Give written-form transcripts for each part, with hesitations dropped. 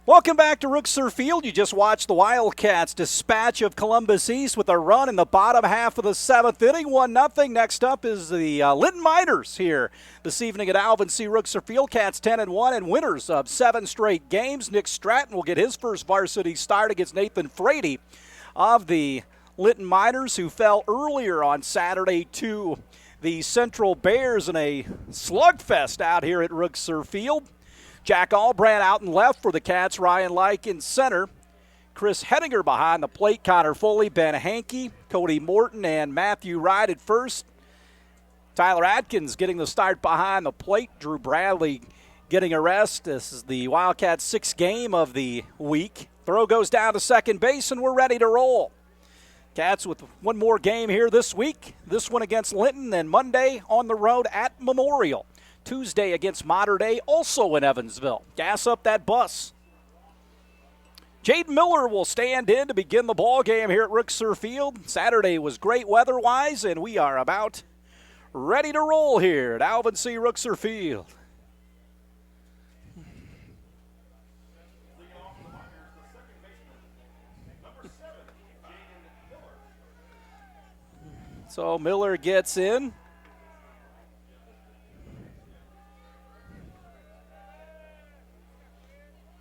Welcome back to Rookser Field. You just watched the Wildcats dispatch of Columbus East with a run in the bottom half of the seventh inning, 1-0. Next up is the Linton Miners here this evening at Alvin C. Rookser Field. Cats 10-1 and winners of 7 straight games. Nick Stratton will get his first varsity start against Nathan Frady of the Linton Miners, who fell earlier on Saturday to the Central Bears in a slugfest out here at Rookser Field. Jack Albrand out and left for the Cats. Ryan Like in center. Chris Hedinger behind the plate. Connor Foley, Ben Hankey, Cody Morton, and Matthew Wright at first. Tyler Atkins getting the start behind the plate. Drew Bradley getting a rest. This is the Wildcats' 6th game of the week. Throw goes down to second base, and we're ready to roll. Cats with one more game here this week. This one against Linton, and Monday on the road at Memorial. Tuesday against Mater Dei, also in Evansville. Gas up that bus. Jaden Miller will stand in to begin the ball game here at Rookser Field. Saturday was great weather-wise, and we are about ready to roll here at Alvin C. Rookser Field. So Miller gets in.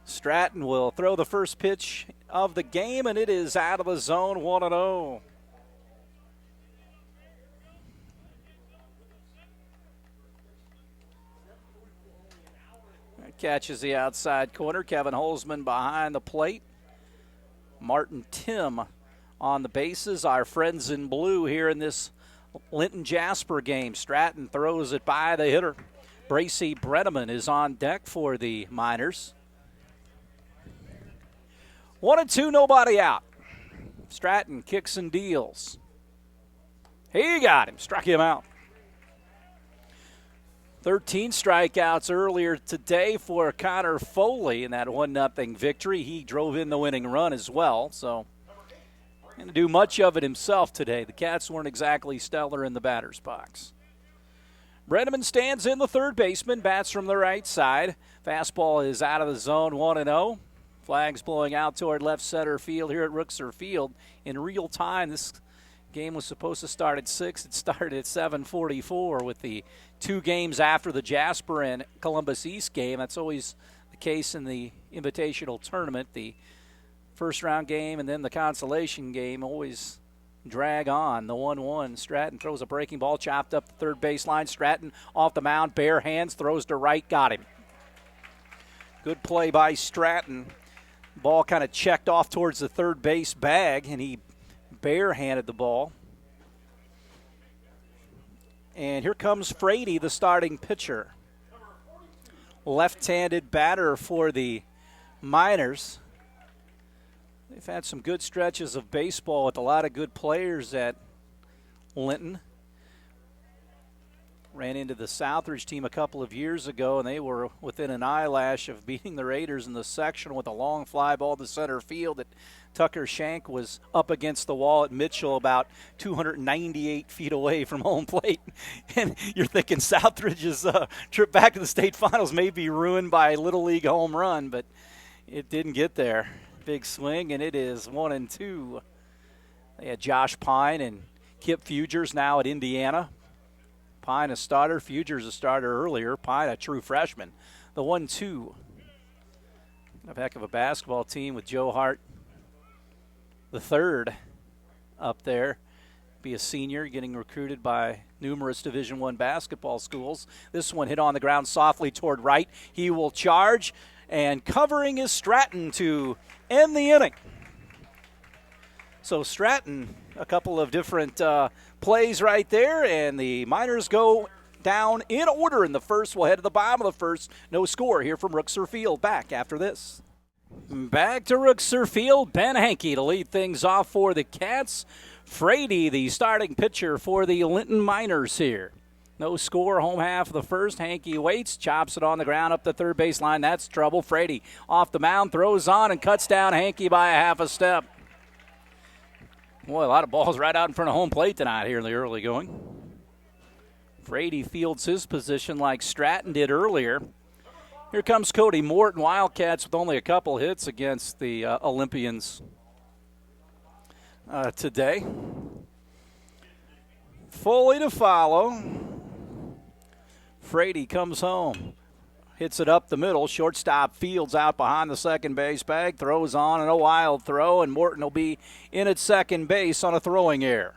Stratton will throw the first pitch of the game, and it is out of the zone, 1-0. Catches the outside corner. Kevin Holzman behind the plate. Martin Tim on the bases. Our friends in blue here in this Linton Jasper game. Stratton throws it by the hitter. Bracy Brenneman is on deck for the Miners. 1-2, nobody out. Stratton kicks and deals. He got him, struck him out. 13 strikeouts earlier today for Connor Foley in that 1-0 victory. He drove in the winning run as well, so didn't do much of it himself today. The Cats weren't exactly stellar in the batter's box. Brenneman stands in, the third baseman, bats from the right side. Fastball is out of the zone, 1-0. Flags blowing out toward left center field here at Rookser Field in real time. This game was supposed to start at 6. It started at 7:44 with the 2 games after the Jasper and Columbus East game. That's always the case in the Invitational Tournament. The first round game and then the consolation game always drag on. The 1-1. Stratton throws a breaking ball, chopped up the third baseline. Stratton off the mound, bare hands, throws to right, got him. Good play by Stratton. Ball kind of checked off towards the third base bag, and he barehanded the ball. And here comes Frady, the starting pitcher. Left-handed batter for the Miners. They've had some good stretches of baseball with a lot of good players at Linton. Ran into the Southridge team a couple of years ago, and they were within an eyelash of beating the Raiders in the sectional with a long fly ball to center field that Tucker Shank was up against the wall at Mitchell about 298 feet away from home plate. And you're thinking Southridge's trip back to the state finals may be ruined by a Little League home run, but it didn't get there. Big swing, and it is 1-2. They had Josh Pine and Kip Fugers now at Indiana. Pine a starter, Fugers a starter earlier. Pine a true freshman. The 1-2. A heck of a basketball team with Joe Hart, the third, up there. Be a senior, getting recruited by numerous Division I basketball schools. This one hit on the ground softly toward right. He will charge, and covering is Stratton to end the inning. So Stratton, a couple of different plays right there, and the Miners go down in order in the first. We'll head to the bottom of the first. No score here from Rookser Field. Back after this. Back to Rookser Field. Ben Hankey to lead things off for the Cats. Frady, the starting pitcher for the Linton Miners here. No score, home half of the first. Hankey waits, chops it on the ground up the third baseline. That's trouble. Frady off the mound, throws on, and cuts down Hankey by a half a step. Boy, a lot of balls right out in front of home plate tonight here in the early going. Frady fields his position like Stratton did earlier. Here comes Cody Morton, Wildcats with only a couple hits against the Olympians today. Foley to follow. Frady comes home. Hits it up the middle. Shortstop Fields out behind the second base bag. Throws on and a wild throw, and Morton will be in at second base on a throwing error.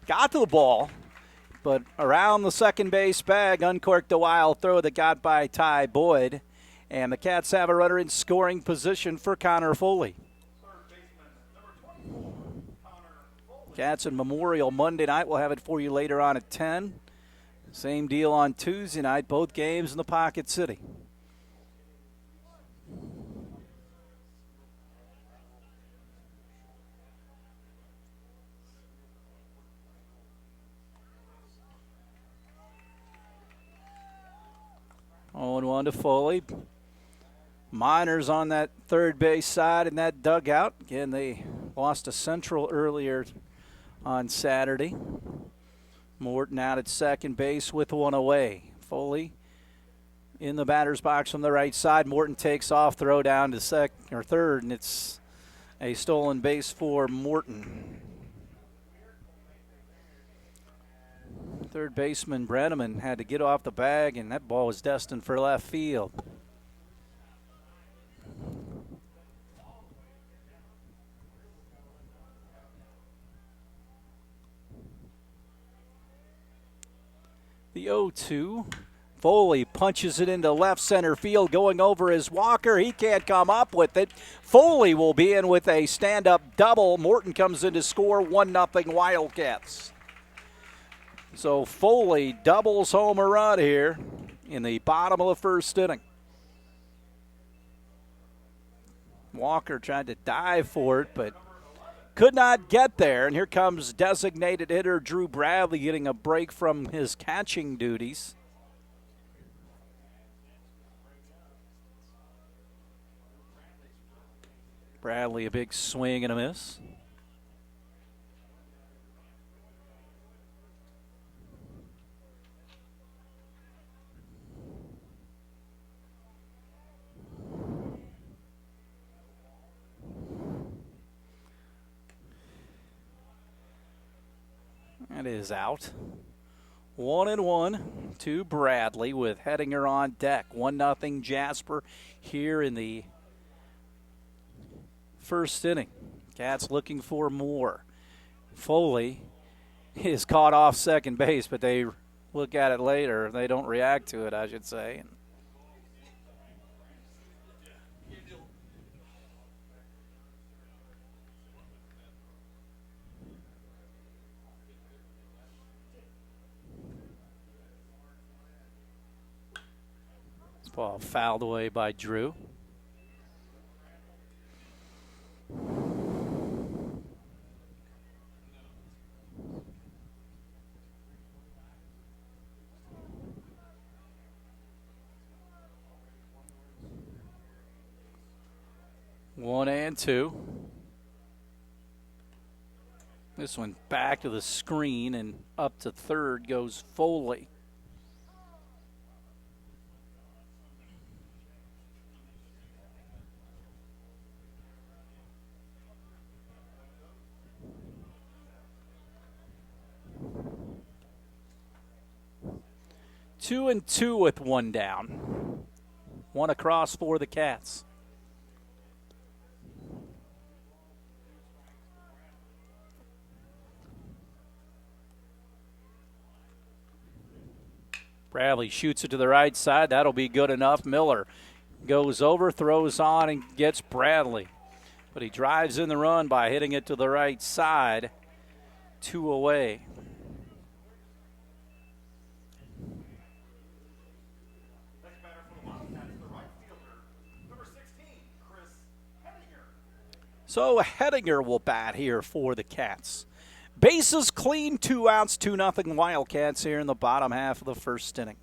Got to the ball, but around the second base bag, uncorked a wild throw that got by Ty Boyd. And the Cats have a runner in scoring position for Connor Foley. Cats and Memorial Monday night. We'll have it for you later on at 10. Same deal on Tuesday night, both games in the Pocket City. Oh, and 1 to Foley. Miners on that third base side in that dugout. Again, they lost to Central earlier on Saturday. Morton out at second base with one away. Foley in the batter's box from the right side. Morton takes off, throw down to second or third, and it's a stolen base for Morton. Third baseman Brenneman had to get off the bag, and that ball was destined for left field. The 0-2. Foley punches it into left center field, going over his Walker. He can't come up with it. Foley will be in with a stand-up double. Morton comes in to score 1-0 Wildcats. So Foley doubles home a run here in the bottom of the first inning. Walker tried to dive for it, but could not get there. And here comes designated hitter Drew Bradley getting a break from his catching duties. Bradley a big swing and a miss. That is out. 1-1 to Bradley with Hettinger on deck. 1-0 Jasper here in the first inning. Cats looking for more. Foley is caught off second base, but they look at it later. They don't react to it, I should say. Ball fouled away by Drew. One and two. This one back to the screen and up to third goes Foley. Two and two with one down. One across for the Cats. Bradley shoots it to the right side. That'll be good enough. Miller goes over, throws on, and gets Bradley. But he drives in the run by hitting it to the right side. 2 away. So Hettinger will bat here for the Cats. Bases clean, 2 outs, 2-0 Wildcats here in the bottom half of the first inning.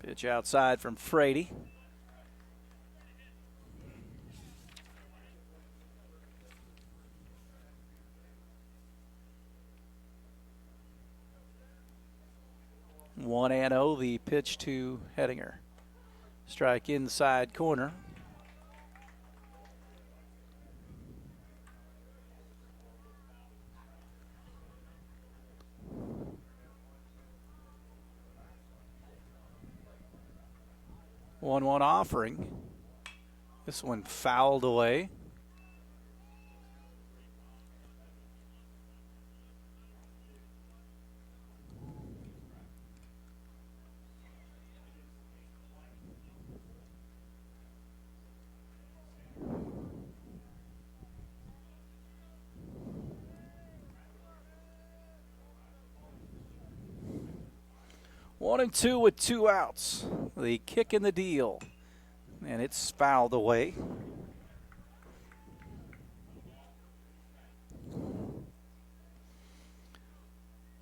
Pitch outside from Frady. pitch to Hettinger. Strike inside corner. One offering. This one fouled away. One and two with 2 outs. The kick in the deal. And it's fouled away.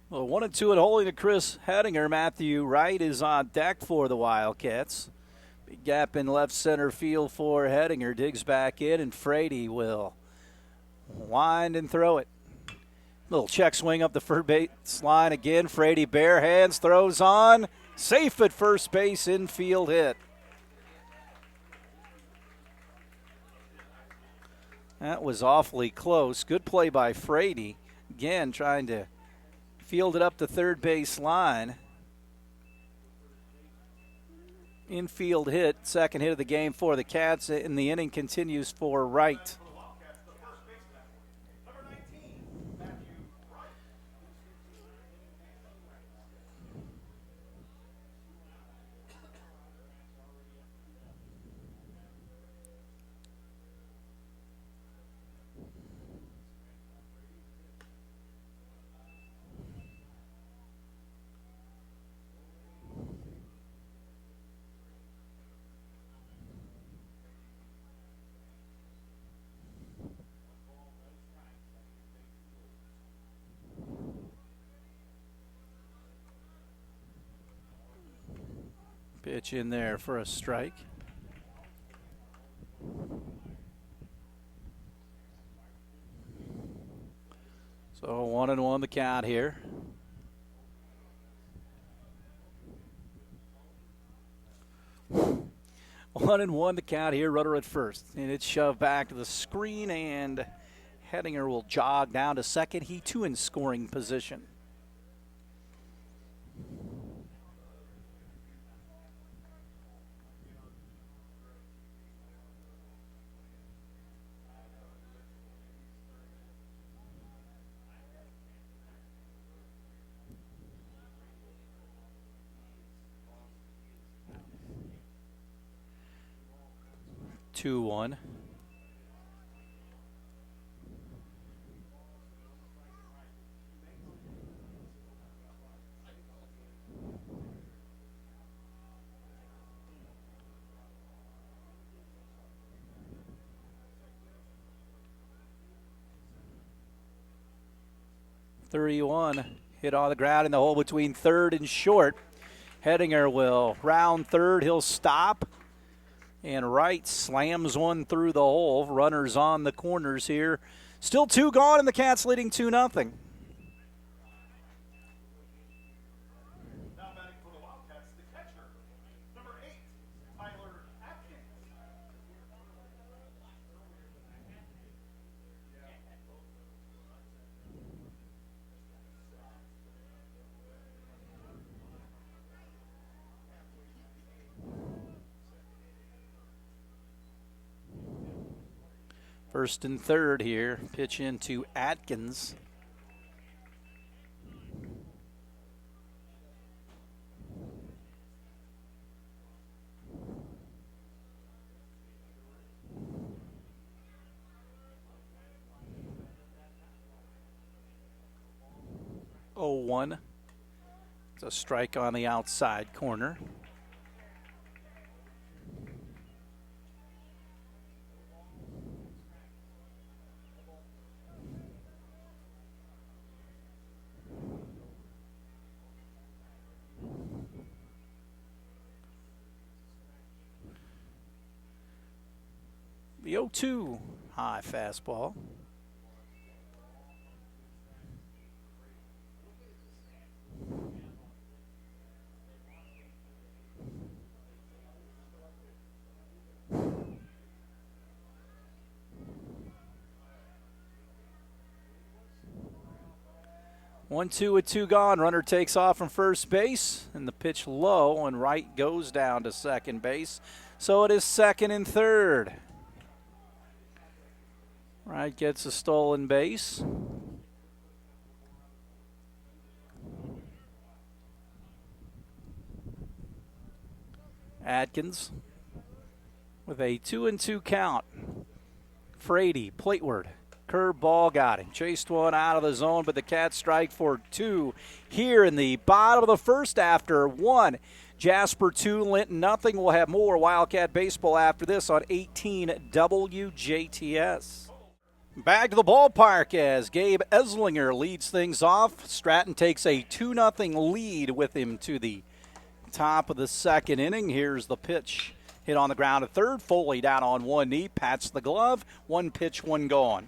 Well, 1 and 2 at holding to Chris Hettinger. Matthew Wright is on deck for the Wildcats. Big gap in left center field for Hettinger. Digs back in, and Frady will wind and throw it. Little check swing up the first base line again. Frady bare hands, throws on. Safe at first base, infield hit. That was awfully close. Good play by Frady. Again, trying to field it up the third base line. Infield hit, second hit of the game for the Cats, and the inning continues for Wright. Pitch in there for a strike. So 1-1 the count here. One and one to count here, runner at first. And it's shoved back to the screen, and Hettinger will jog down to second. He too in scoring position. Two one. .31 hit on the ground in the hole between third and short. Hettinger will round third. He'll stop. And Wright slams one through the hole. Runners on the corners here. Still 2 gone, and the Cats leading 2-0. Now batting for the Wildcats, the catcher, number 8, Tyler Atkins. First and third here. Pitch into Atkins. Oh, 1. It's a strike on the outside corner. The 0-2 high fastball. 1-2 with 2 gone. Runner takes off from first base, and the pitch low, and Wright goes down to second base. So it is second and third. Wright gets a stolen base. Atkins with a 2-2 count. Frady, plateward. Curve ball got him. Chased one out of the zone, but the Cats strike for 2 here in the bottom of the first after 1. Jasper 2, Linton nothing. We'll have more Wildcat baseball after this on 18 WJTS. Back to the ballpark as Gabe Eslinger leads things off. Stratton takes a 2-0 lead with him to the top of the second inning. Here's the pitch. Hit on the ground at third. Foley down on one knee. Pats the glove. 1 pitch, 1 gone.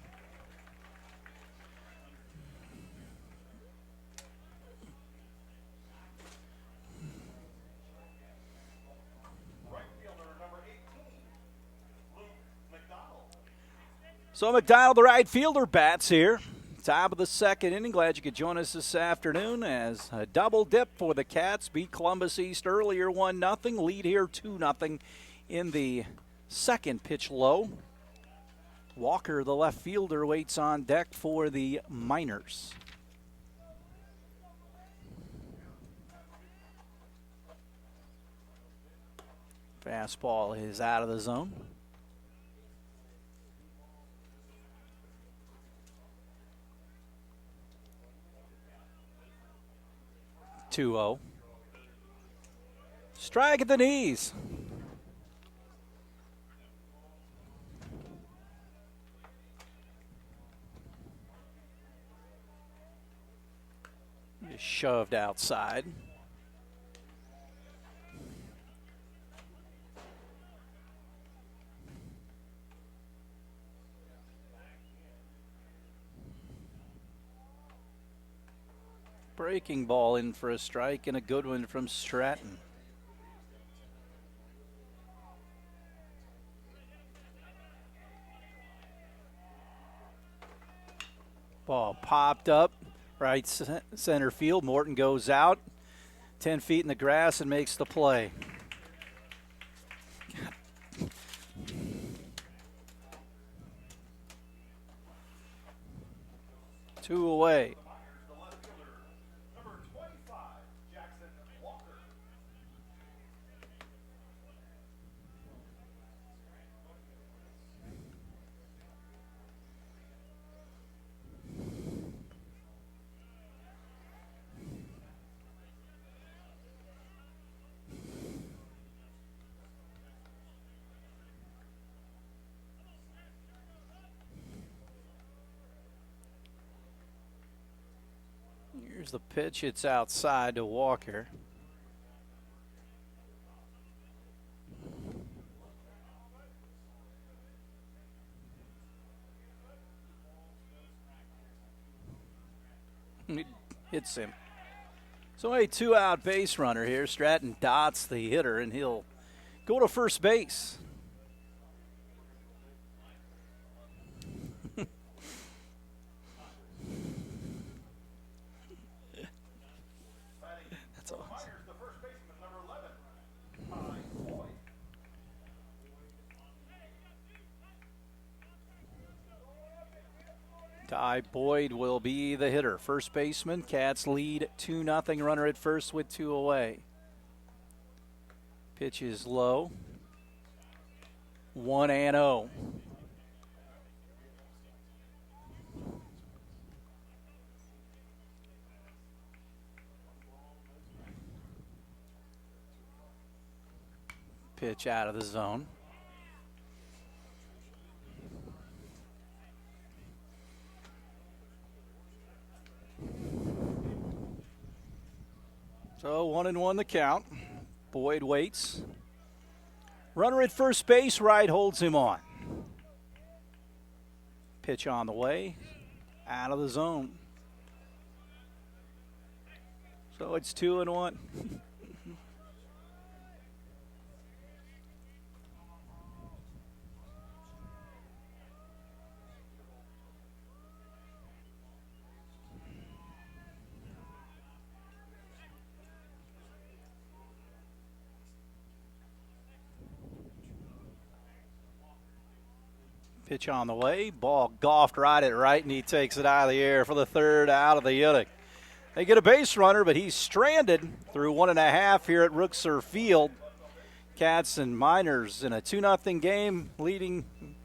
So McDonald, the right fielder, bats here. Top of the second inning. Glad you could join us this afternoon as a double dip for the Cats. Beat Columbus East earlier 1-0. Lead here 2-0 in the second. Pitch low. Walker, the left fielder, waits on deck for the Miners. Fastball is out of the zone. 2-0. Strike at the knees. Just shoved outside. Breaking ball in for a strike and a good one from Stratton. Ball popped up, right center field. Morton goes out, 10 feet in the grass and makes the play. Two away. Here's the pitch. It's outside to Walker. It hits him. So a 2-out base runner here. Stratton dots the hitter, and he'll go to first base. That's awesome. Ty Boyd will be the hitter. First baseman. Cats lead 2-0. Runner at first with 2 away. Pitch is low. 1-0. Pitch out of the zone. So 1-1 the count. Boyd waits. Runner at first base, Wright holds him on. Pitch on the way, out of the zone. So it's 2-1. Pitch on the way. Ball golfed right at right, and he takes it out of the air for the third out of the inning. They get a base runner, but he's stranded through 1.5 here at Rookser Field. Cats and Miners in a 2-0 game.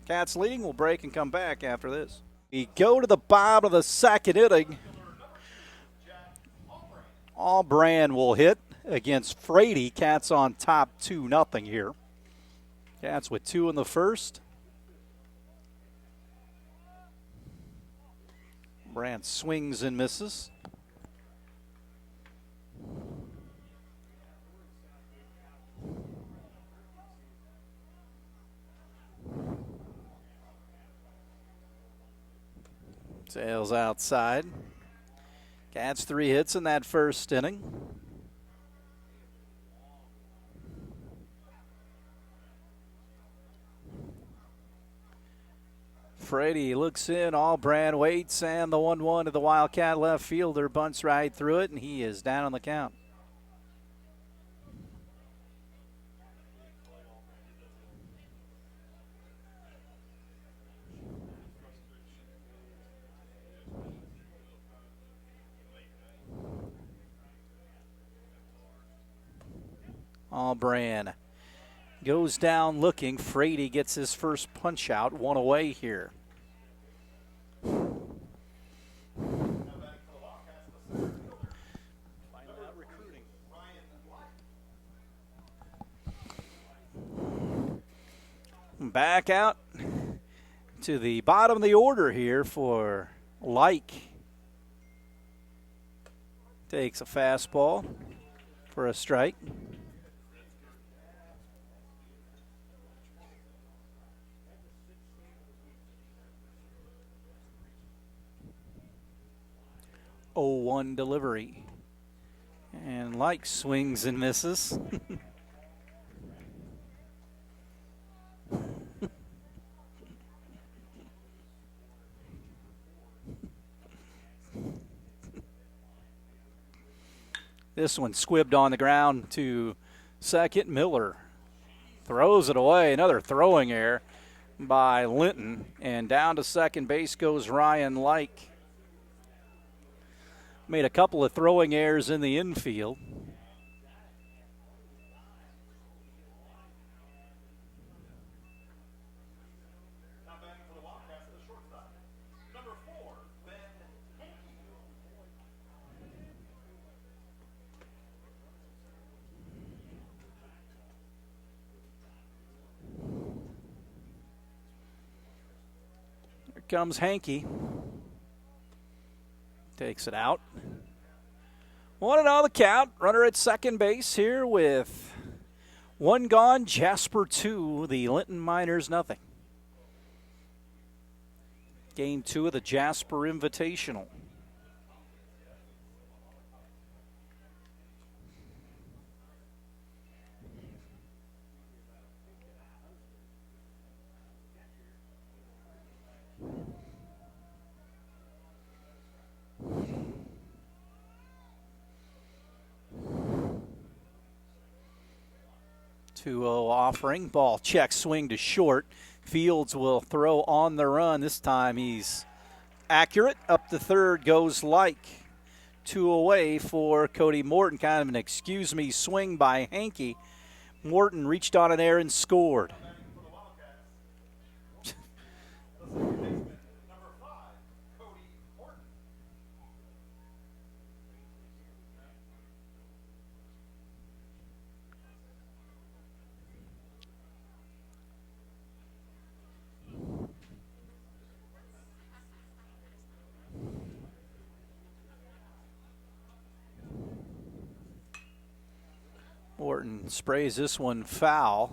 Cats leading. Will break and come back after this. We go to the bottom of the second inning. Allbrand will hit against Frady. Cats on top 2-0 here. Cats with 2 in the first. Brand swings and misses. Sails outside. Cats 3 hits in that first inning. Frady looks in, Allbrand waits, and the 1-1 to the Wildcat left fielder bunts right through it, and he is down on the count. Allbrand goes down looking. Frady gets his first punch out, 1 away here. Back out to the bottom of the order here for Like. Takes a fastball for a strike. Oh, 1 delivery. And Like swings and misses. This one squibbed on the ground to second. Miller throws it away. Another throwing error by Linton. And down to second base goes Ryan Like. Made a couple of throwing errors in the infield. Here comes Hankey. Takes it out. 1-0 the count. Runner at second base here with 1 gone. Jasper 2. The Linton Miners nothing. Game 2 of the Jasper Invitational. Offering. Ball check, swing to short. Fields will throw on the run. This time he's accurate. Up the third goes Like. 2 away for Cody Morton. Kind of an excuse me swing by Hankey. Morton reached on an air and scored. Morton sprays this one foul.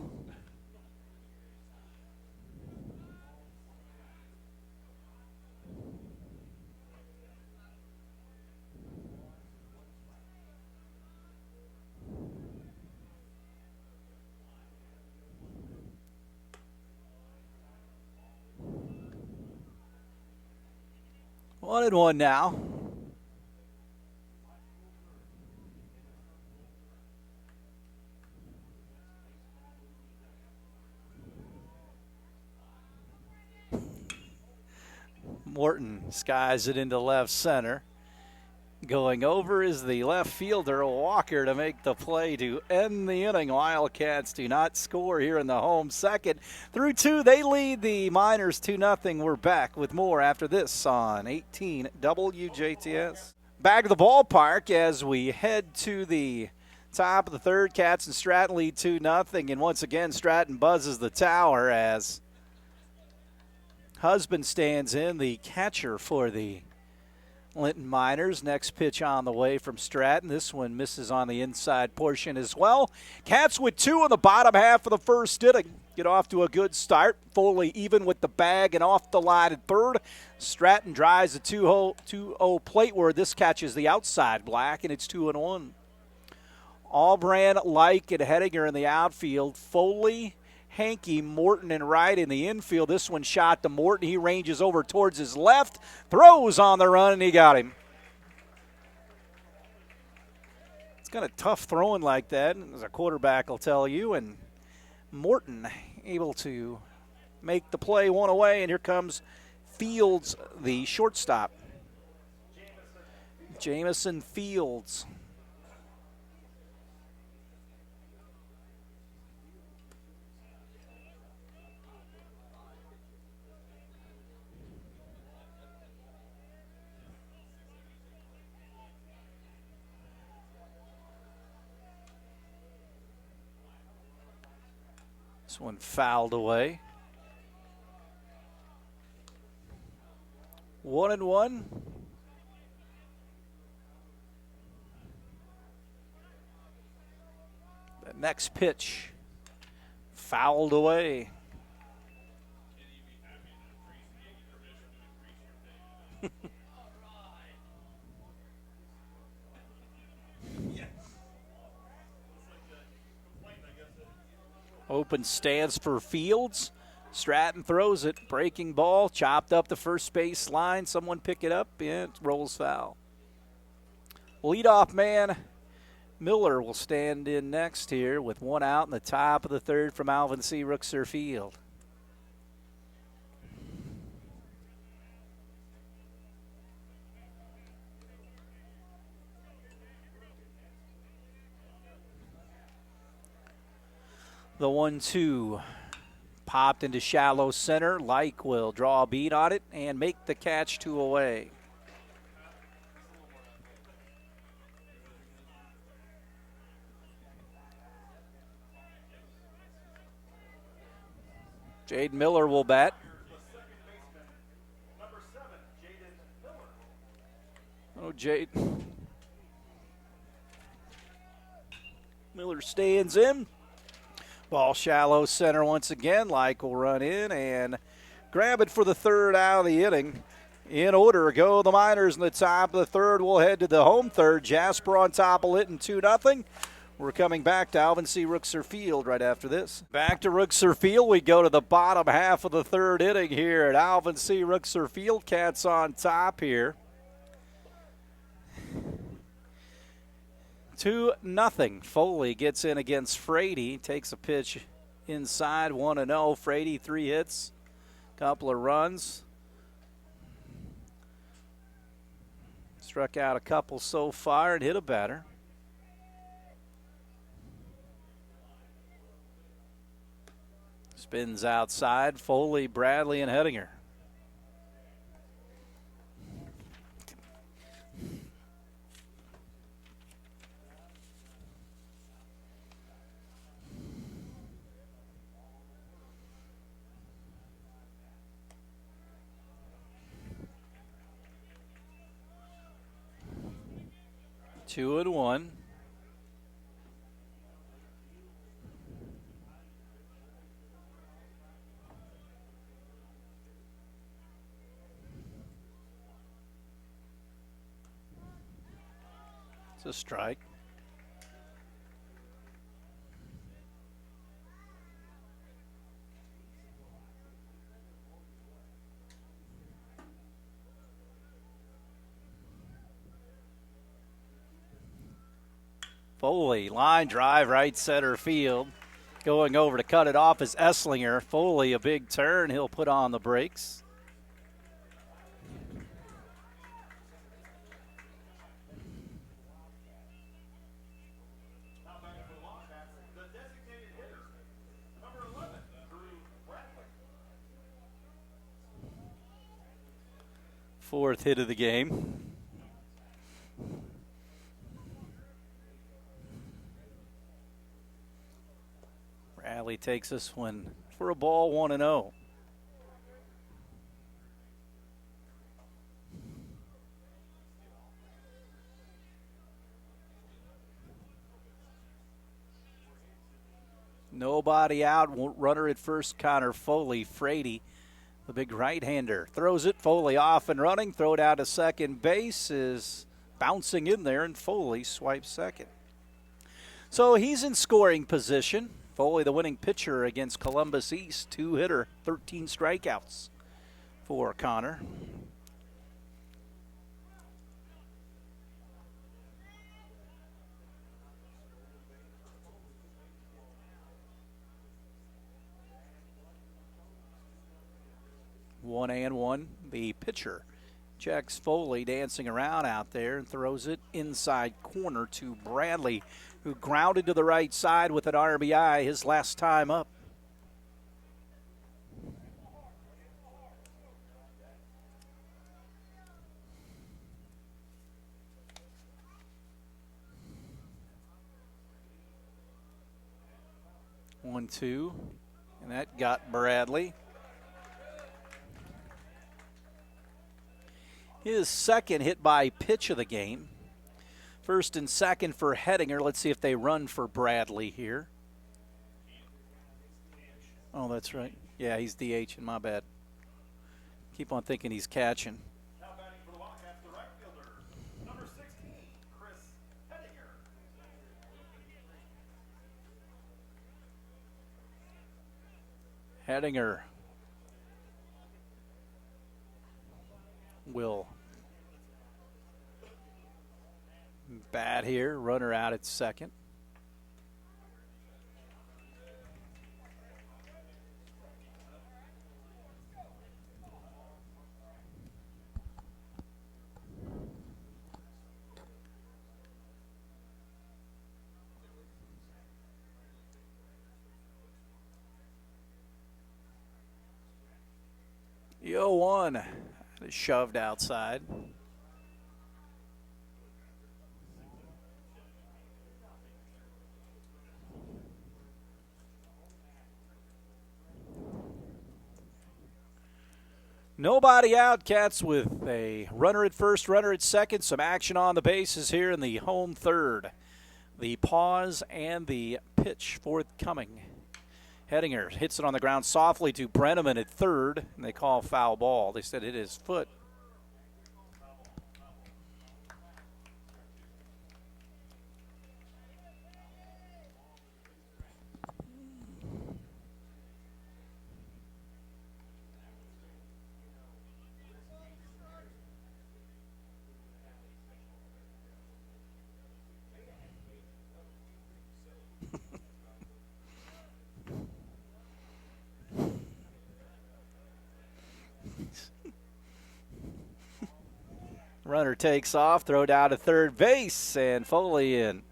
One and one now. Morton skies it into left center. Going over is the left fielder, Walker, to make the play to end the inning. Wildcats do not score here in the home second. Through two, they lead the Miners 2-0. We're back with more after this on 18 WJTS. Back to the ballpark as we head to the top of the third. Cats and Stratton lead 2-0. And once again, Stratton buzzes the tower as Husband stands in, the catcher for the Linton Miners. Next pitch on the way from Stratton. This one misses on the inside portion as well. Cats with two in the bottom half of the first inning. Get off to a good start. Foley even with the bag and off the line at third. Stratton drives a 2-0 plate where this catches the outside black, and it's 2-1. Allbrand, Like, and Hedinger in the outfield. Foley, Hankey, Morton, and Wright in the infield. This one shot to Morton. He ranges over towards his left, throws on the run, and he got him. It's kind of tough throwing like that, as a quarterback will tell you. And Morton able to make the play one away, and here comes Fields, the shortstop. Jamison Fields. This one fouled away. 1-1. The next pitch fouled away. Open stance for Fields. Stratton throws it. Breaking ball. Chopped up the first base line. Someone pick it up. And it rolls foul. Leadoff man Miller will stand in next here with one out in the top of the third from Alvin C. Rookser Field. The 1-2 popped into shallow center. Like will draw a beat on it and make the catch 2 away. Jaden Miller will bat. Oh, Jade. Miller stands in. Ball shallow center once again. Like will run in and grab it for the third out of the inning. In order, go the Miners in the top of the third. We'll head to the home third. Jasper on top of Linton 2-0. We're coming back to Alvin C. Rookser Field right after this. Back to Rookser Field. We go to the bottom half of the third inning here at Alvin C. Rookser Field. Cats on top here. 2-0. Foley gets in against Frady. Takes a pitch inside, 1-0. Frady, 3 hits, couple of runs. Struck out a couple so far and hit a batter. Spins outside. Foley, Bradley, and Hedinger. Two and one. It's a strike. Foley, line drive, right center field. Going over to cut it off is Esslinger. Foley, a big turn. He'll put on the brakes. Fourth hit of the game. Bradley takes this one for a ball, 1-0. Nobody out. Runner at first, Connor Foley. Frady, the big right-hander, throws it. Foley off and running. Throw it out to second base, is bouncing in there, and Foley swipes second. So he's in scoring position. Foley, the winning pitcher against Columbus East, 2-hitter, 13 strikeouts for Connor. One and one, the pitcher checks Foley dancing around out there and throws it inside corner to Bradley, who grounded to the right side with an RBI his last time up. One, two, and that got Bradley. His second hit by pitch of the game. First and second for Hettinger. Let's see if they run for Bradley here. Oh, that's right. Yeah, he's DH, and my bad. Keep on thinking he's catching. Now batting for the Wildcats, the right fielder, number 16, Chris Hettinger. Hettinger will bat here. Runner out at second. The 0-1 is shoved outside. Nobody out. Cats with a runner at first, runner at second. Some action on the bases here in the home third. The pause and the pitch forthcoming. Hettinger hits it on the ground softly to Brenneman at third, and they call foul ball. They said it is foot. Runner takes off, throw down to third base, and Foley in.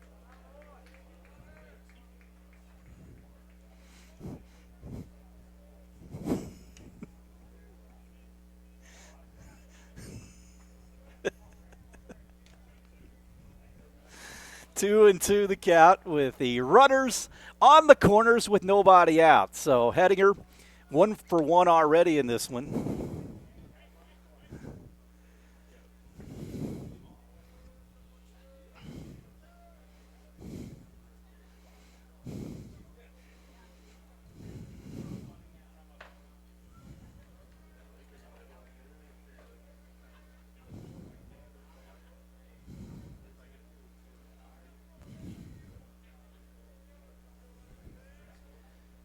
Two and two the count with the runners on the corners with nobody out. So Hettinger 1 for 1 already in this one.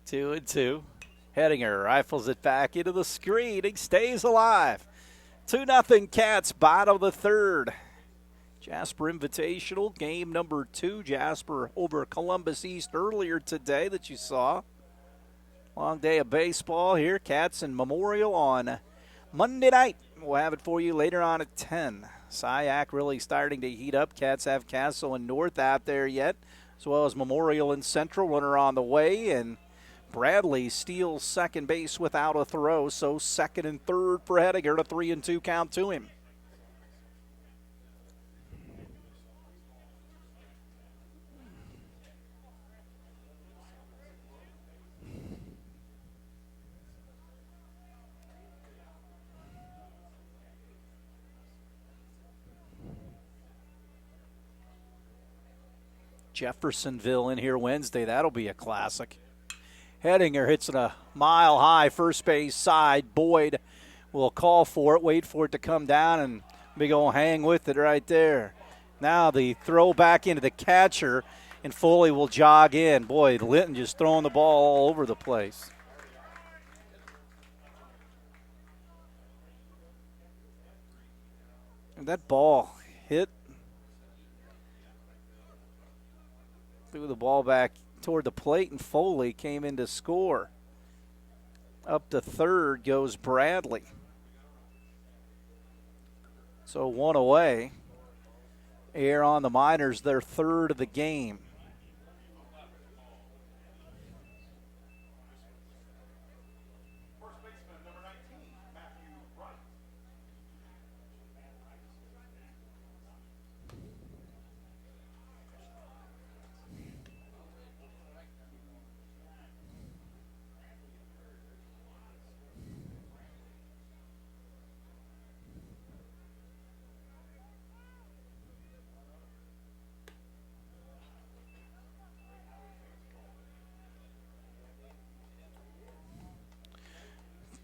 Two and two. Hettinger rifles it back into the screen. He stays alive. 2-0 Cats, bottom of the third. Jasper Invitational, game number 2. Jasper over Columbus East earlier today that you saw. Long day of baseball here. Cats and Memorial on Monday night. We'll have it for you later on at 10. SIAC really starting to heat up. Cats have Castle and North out there yet, as well as Memorial and Central. Runner on the way, and Bradley steals second base without a throw, so second and third for Hettinger, a 3-2 count to him. Jeffersonville in here Wednesday. That'll be a classic. Hedinger hits it a mile high first base side. Boyd will call for it, wait for it to come down, and big old hang with it right there. Now the throw back into the catcher, and Foley will jog in. Boy, Linton just throwing the ball all over the place. And that ball hit. Threw the ball back toward the plate, and Foley came in to score. Up to third goes Bradley. So one away. Air on the Miners, their third of the game. First baseman, number 19, Matthew Wright.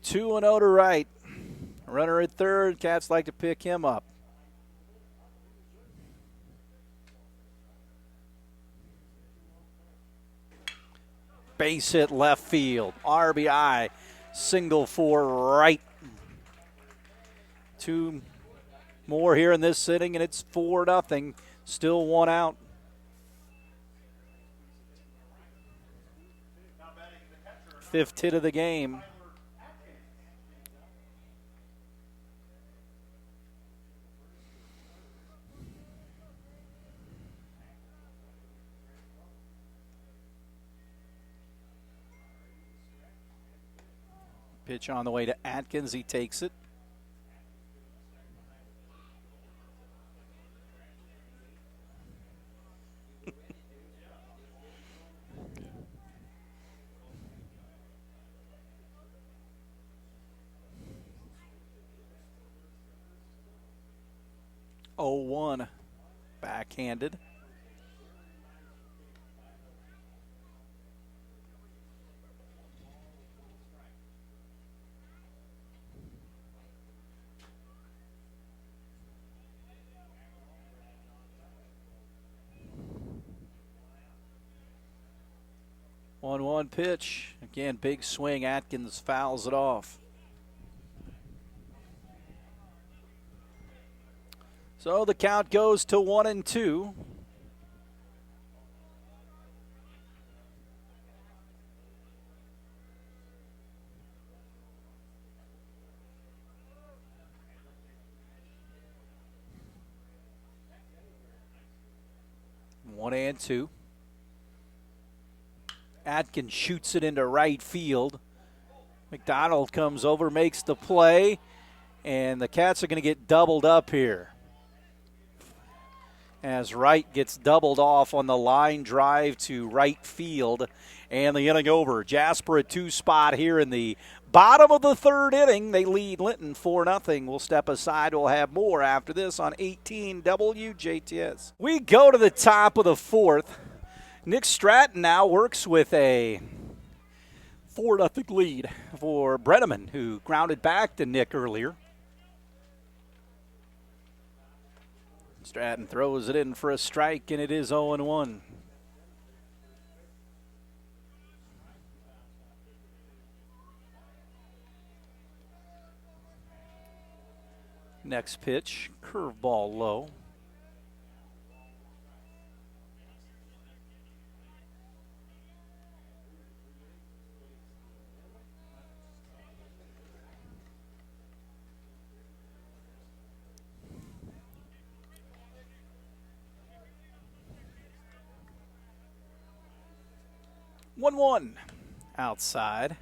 Two and 0 to Wright. Runner at third. Cats like to pick him up. Base hit left field. RBI. Single for Wright. Two more here in this inning, and it's 4-0. Still one out. Fifth hit of the game. Pitch on the way to Atkins. He takes it. Oh, 1 backhanded. One pitch. Again, big swing. Atkins fouls it off. So the count goes to 1-2. One and two. Atkins shoots it into right field. McDonald comes over, makes the play, and the Cats are going to get doubled up here as Wright gets doubled off on the line drive to right field. And the inning over. Jasper at 2 spot here in the bottom of the third inning. They lead Linton 4-0. We'll step aside. We'll have more after this on 18 WJTS. We go to the top of the fourth. Nick Stratton now works with a 4-0 lead for Brenneman, who grounded back to Nick earlier. Stratton throws it in for a strike, and it is 0-1. Next pitch, curveball low. One outside.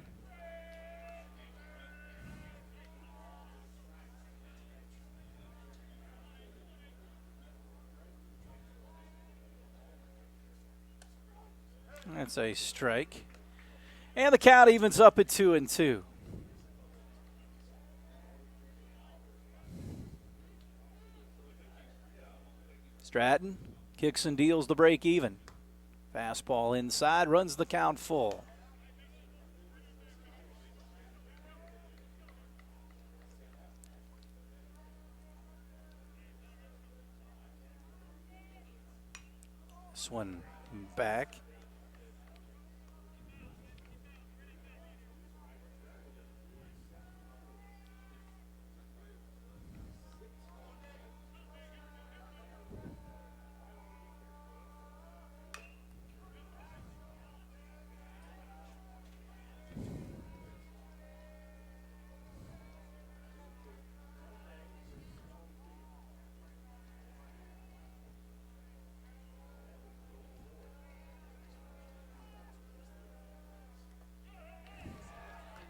That's a strike. And the count evens up at 2-2. Stratton kicks and deals the break even. Fastball inside, runs the count full. This one back.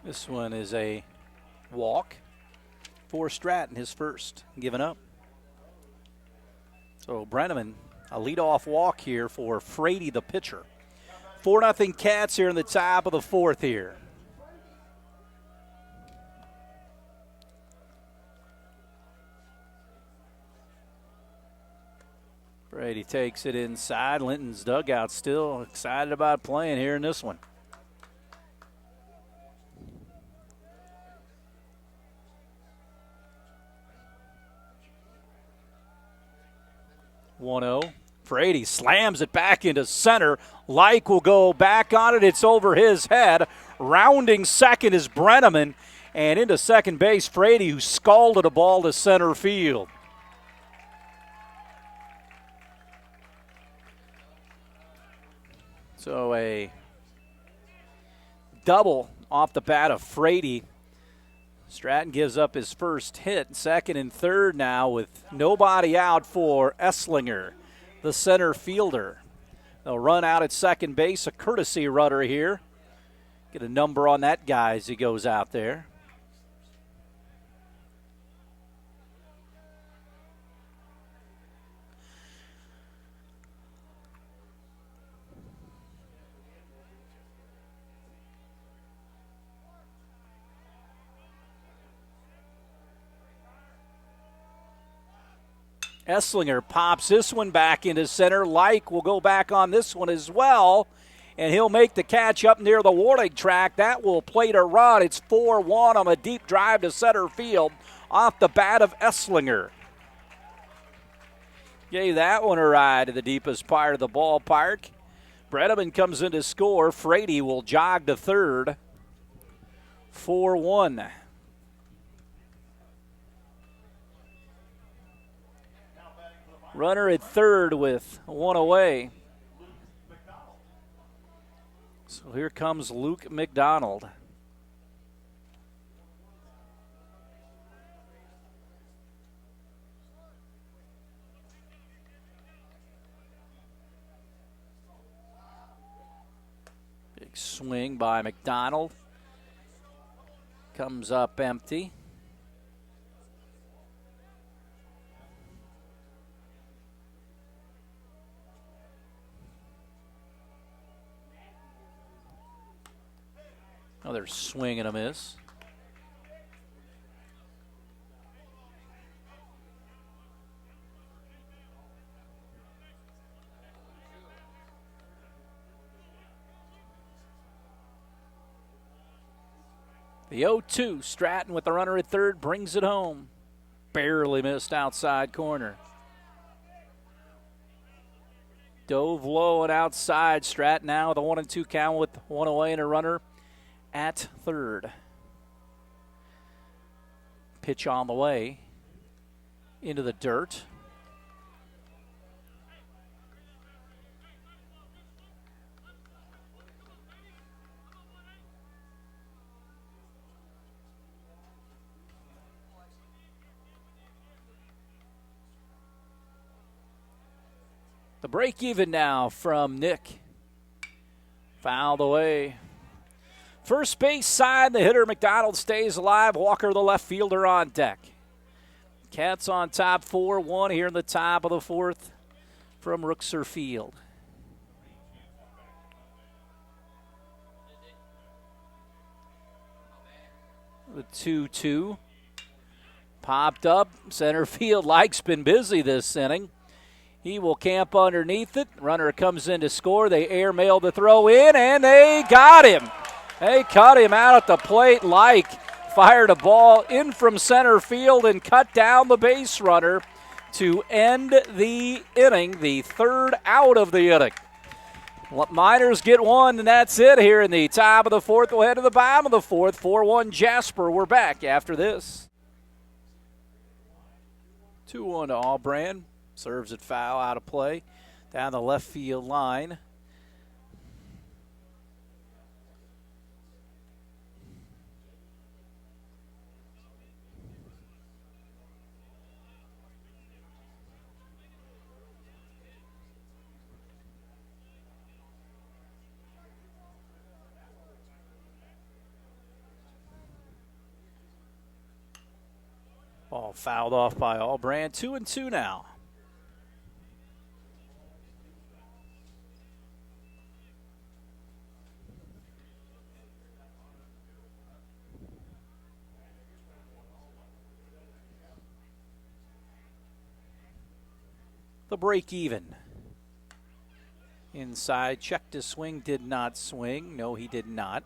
This one is a walk for Stratton, his first given up. So Brenneman, a leadoff walk here for Frady, the pitcher. 4-0 Cats here in the top of the fourth here. Frady takes it inside. Linton's dugout still excited about playing here in this one. 1-0. Frady slams it back into center. Like will go back on it. It's over his head. Rounding second is Brenneman. And into second base, Frady, who scalded a ball to center field. So a double off the bat of Frady. Stratton gives up his first hit. Second and third now with nobody out for Esslinger, the center fielder. They'll run out at second base, a courtesy runner here. Get a number on that guy as he goes out there. Esslinger pops this one back into center. Like will go back on this one as well, and he'll make the catch up near the warning track. That will plate a run. It's 4-1 on a deep drive to center field off the bat of Esslinger. Gave that one a ride to the deepest part of the ballpark. Brenneman comes in to score. Frady will jog to third. 4-1. Runner at third with one away. So here comes Luke McDonald. Big swing by McDonald. Comes up empty. Another swing and a miss. The 0-2, Stratton with the runner at third, brings it home. Barely missed outside corner. Dove low and outside. Stratton now with a 1-2 count with one away and a runner at third. Pitch on the way into the dirt. The break even now from Nick. Fouled away. First base side, the hitter McDonald stays alive. Walker, the left fielder, on deck. Cats on top 4-1 here in the top of the fourth from Rookser Field. The 2-2 popped up. Center field. Like's been busy this inning. He will camp underneath it. Runner comes in to score. They airmail the throw in, and they got him. They cut him out at the plate like fired a ball in from center field and cut down the base runner to end the inning, the third out of the inning. Miners get one, and that's it here in the top of the fourth. We'll head to the bottom of the fourth. 4-1 Jasper. We're back after this. 2-1 to Allbrand. Serves it foul, out of play. Down the left field line. Ball fouled off by Allbrand. 2-2 now. The break even. Inside, checked his swing, did not swing. No, he did not.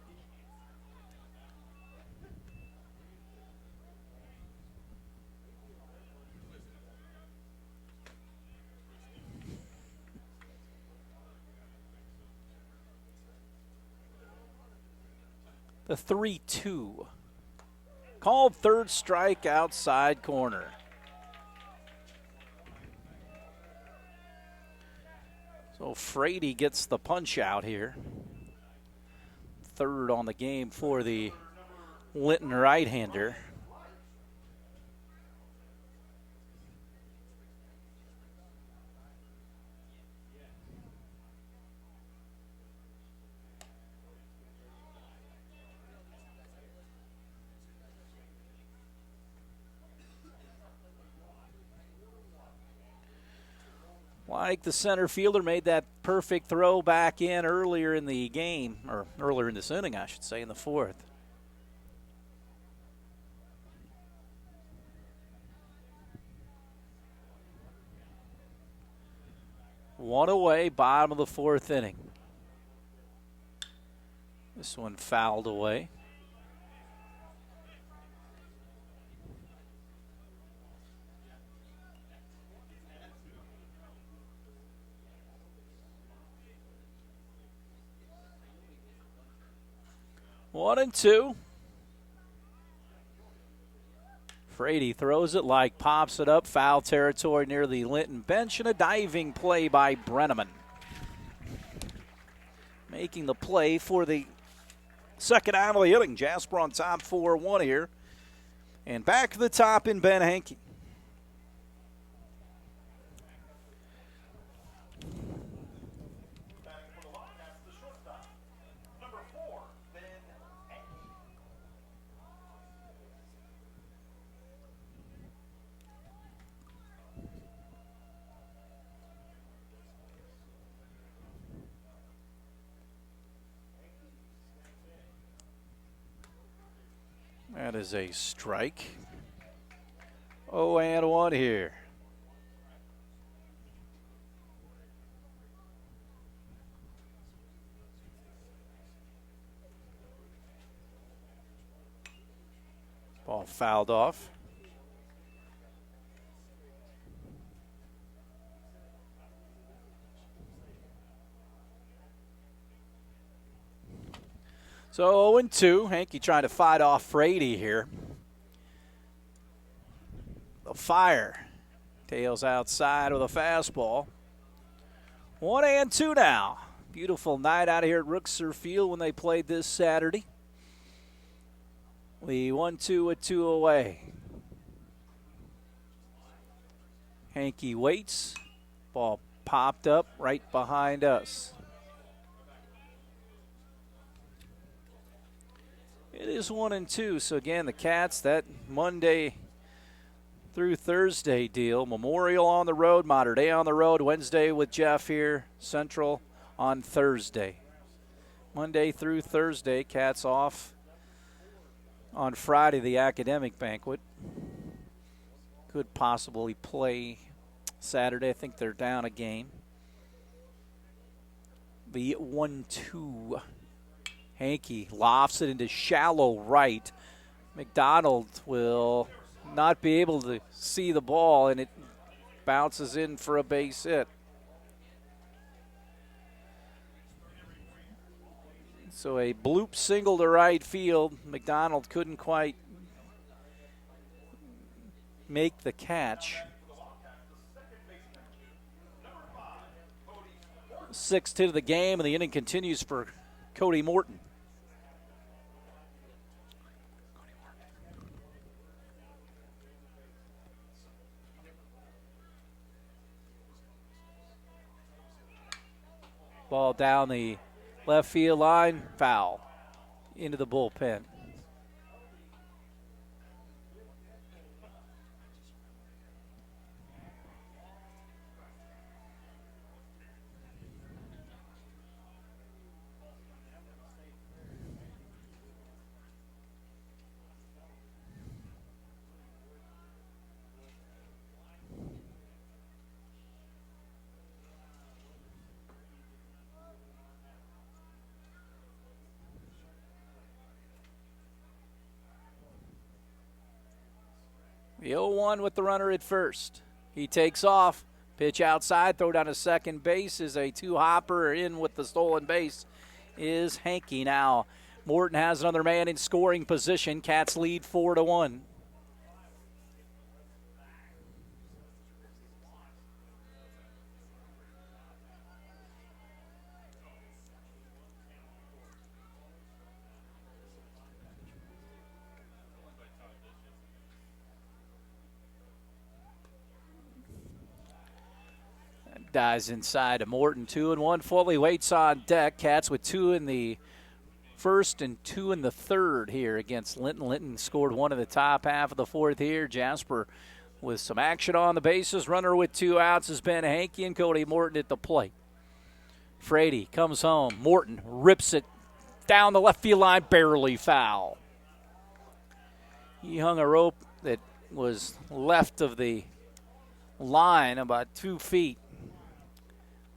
The 3-2. Called third strike outside corner. So Frady gets the punch out here. Third on the game for the Linton right-hander. Like the center fielder made that perfect throw back in earlier in the game, or earlier in this inning, I should say, in the fourth. One away, bottom of the fourth inning. This one fouled away. One and two. Frady throws it like pops it up. Foul territory near the Linton bench, and a diving play by Brenneman. Making the play for the second out of the inning. Jasper on top 4-1 here. And back to the top in Ben Hankey. Batting for the Wildcats, the shortstop, number 4, Ben Hankey. That is a strike. 0-1 here. Ball fouled off. So 0-2. Hankey trying to fight off Frady here. The fire. Tails outside with a fastball. 1-2 now. Beautiful night out here at Rookser Field when they played this Saturday. The 1-2 with 2 away. Hankey waits. Ball popped up right behind us. It is 1-2. So again, the Cats, that Monday through Thursday deal. Memorial on the road, Mater Dei on the road, Wednesday with Jeff here, Central on Thursday. Monday through Thursday, Cats off on Friday, the academic banquet. Could possibly play Saturday. I think they're down a game. The 1-2. Hankey lofts it into shallow right. McDonald will not be able to see the ball, and it bounces in for a base hit. So a bloop single to right field. McDonald couldn't quite make the catch. 6-2 to the game, and the inning continues for Cody Morton. Ball down the left field line, foul into the bullpen. The 0-1 with the runner at first. He takes off. Pitch outside, throw down to second base is a two-hopper. In with the stolen base is Hankey. Now Morton has another man in scoring position. Cats lead 4-1. Dives inside to Morton, 2-1. Foley waits on deck. Cats with 2 in the first and 2 in the third here against Linton. Linton scored 1 in the top half of the fourth here. Jasper with some action on the bases. Runner with 2 outs has been Hankey, and Cody Morton at the plate. Frady comes home. Morton rips it down the left field line, barely foul. He hung a rope that was left of the line about 2 feet.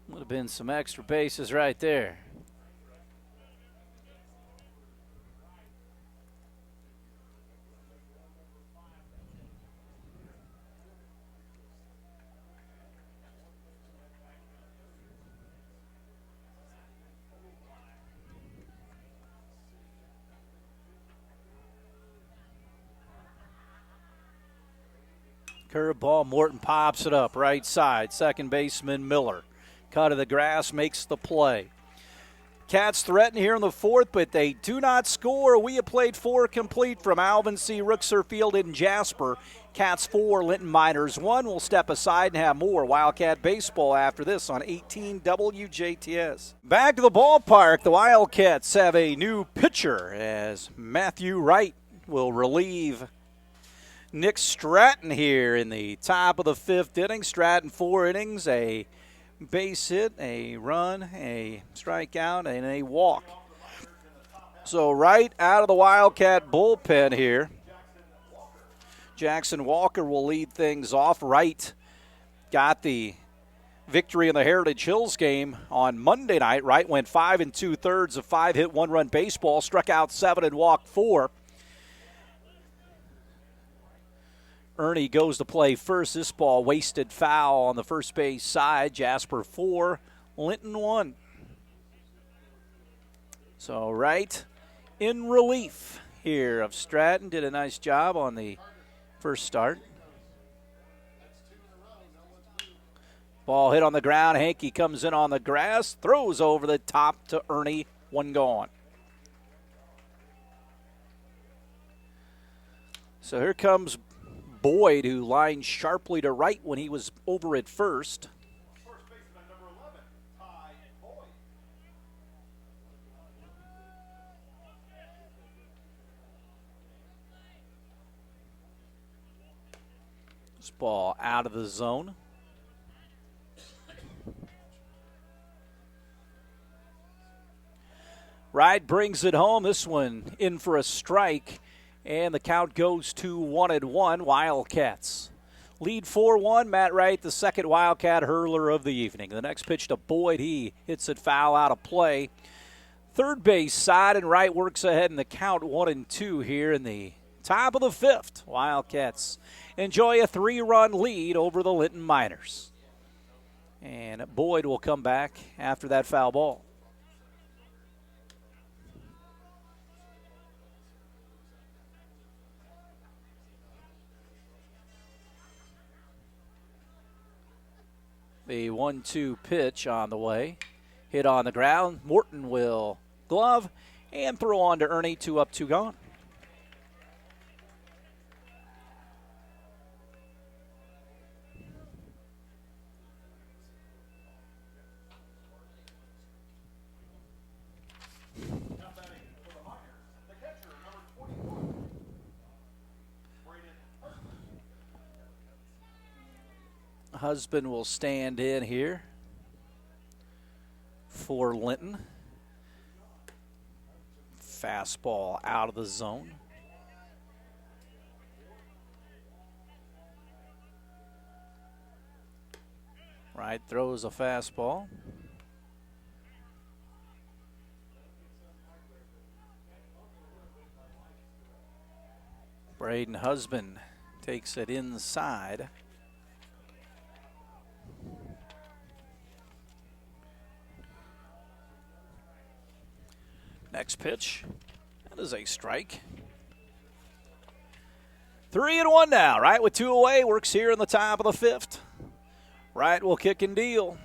Would have been some extra bases right there. Curveball, Morton pops it up right side. Second baseman Miller. Cut of the grass makes the play. Cats threaten here in the fourth, but they do not score. We have played 4 complete from Alvin C. Rookser Field in Jasper. Cats 4, Linton Miners 1. We'll step aside and have more Wildcat baseball after this on 18 WJTS. Back to the ballpark. The Wildcats have a new pitcher as Matthew Wright will relieve Nick Stratton here in the top of the 5th inning. Stratton 4 innings, a base hit, a run, a strikeout, and a walk. So right out of the Wildcat bullpen here, Jackson Walker will lead things off. Wright got the victory in the Heritage Hills game on Monday night. Wright went 5 2/3 of 5-hit, 1-run baseball, struck out 7 and walked 4. Ernie goes to play first. This ball wasted foul on the first base side. Jasper 4, Linton 1. So Wright in relief here of Stratton. Did a nice job on the first start. Ball hit on the ground. Hankey comes in on the grass, throws over the top to Ernie. 1 gone. So here comes Boyd, who lined sharply to right when he was over at first. First baseman number 11, Ty Boyd. This ball out of the zone. Wright brings it home. This one in for a strike. And the count goes to 1-1. Wildcats lead 4-1. Matt Wright, the second Wildcat hurler of the evening. The next pitch to Boyd. He hits it foul out of play. Third base side, and Wright works ahead in the count 1-2 here in the top of the fifth. Wildcats enjoy a 3-run lead over the Linton Miners. And Boyd will come back after that foul ball. The 1-2 pitch on the way. Hit on the ground. Morton will glove and throw on to Ernie. 2 up, 2 gone. Husband will stand in here for Linton. Fastball out of the zone. Wright throws a fastball. Braden Husband takes it inside. Next pitch, that is a strike. 3-1 now. Wright with 2 away, works here in the top of the fifth. Wright will kick and deal.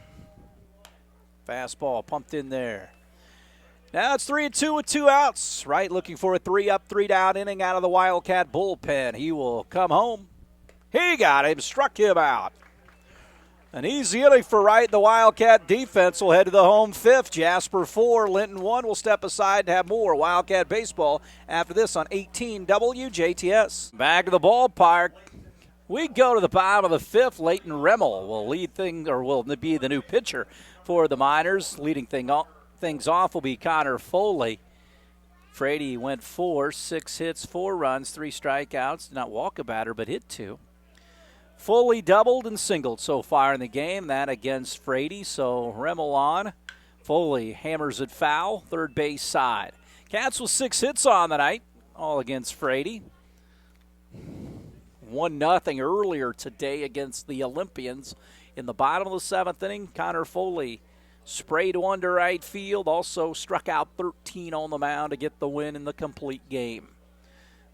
Fastball pumped in there. Now it's 3-2 with 2 outs. Wright looking for a 3-up, 3-down inning out of the Wildcat bullpen. He will come home. He got him, struck him out. An easy inning for Wright. The Wildcat defense will head to the home fifth. Jasper 4, Linton 1 will step aside and have more Wildcat baseball after this on 18 WJTS. Back to the ballpark. We go to the bottom of the fifth. Leighton Remmel will lead things, or will be the new pitcher for the Miners. Leading things off will be Connor Foley. Frady went 4, 6 hits, 4 runs, 3 strikeouts. Did not walk a batter, but hit 2. Foley doubled and singled so far in the game, that against Frady. So Remmel on. Foley hammers it foul, third base side. Cats with 6 hits on the night, all against Frady. 1-0 earlier today against the Olympians. In the bottom of the 7th inning, Connor Foley sprayed one to right field, also struck out 13 on the mound to get the win in the complete game.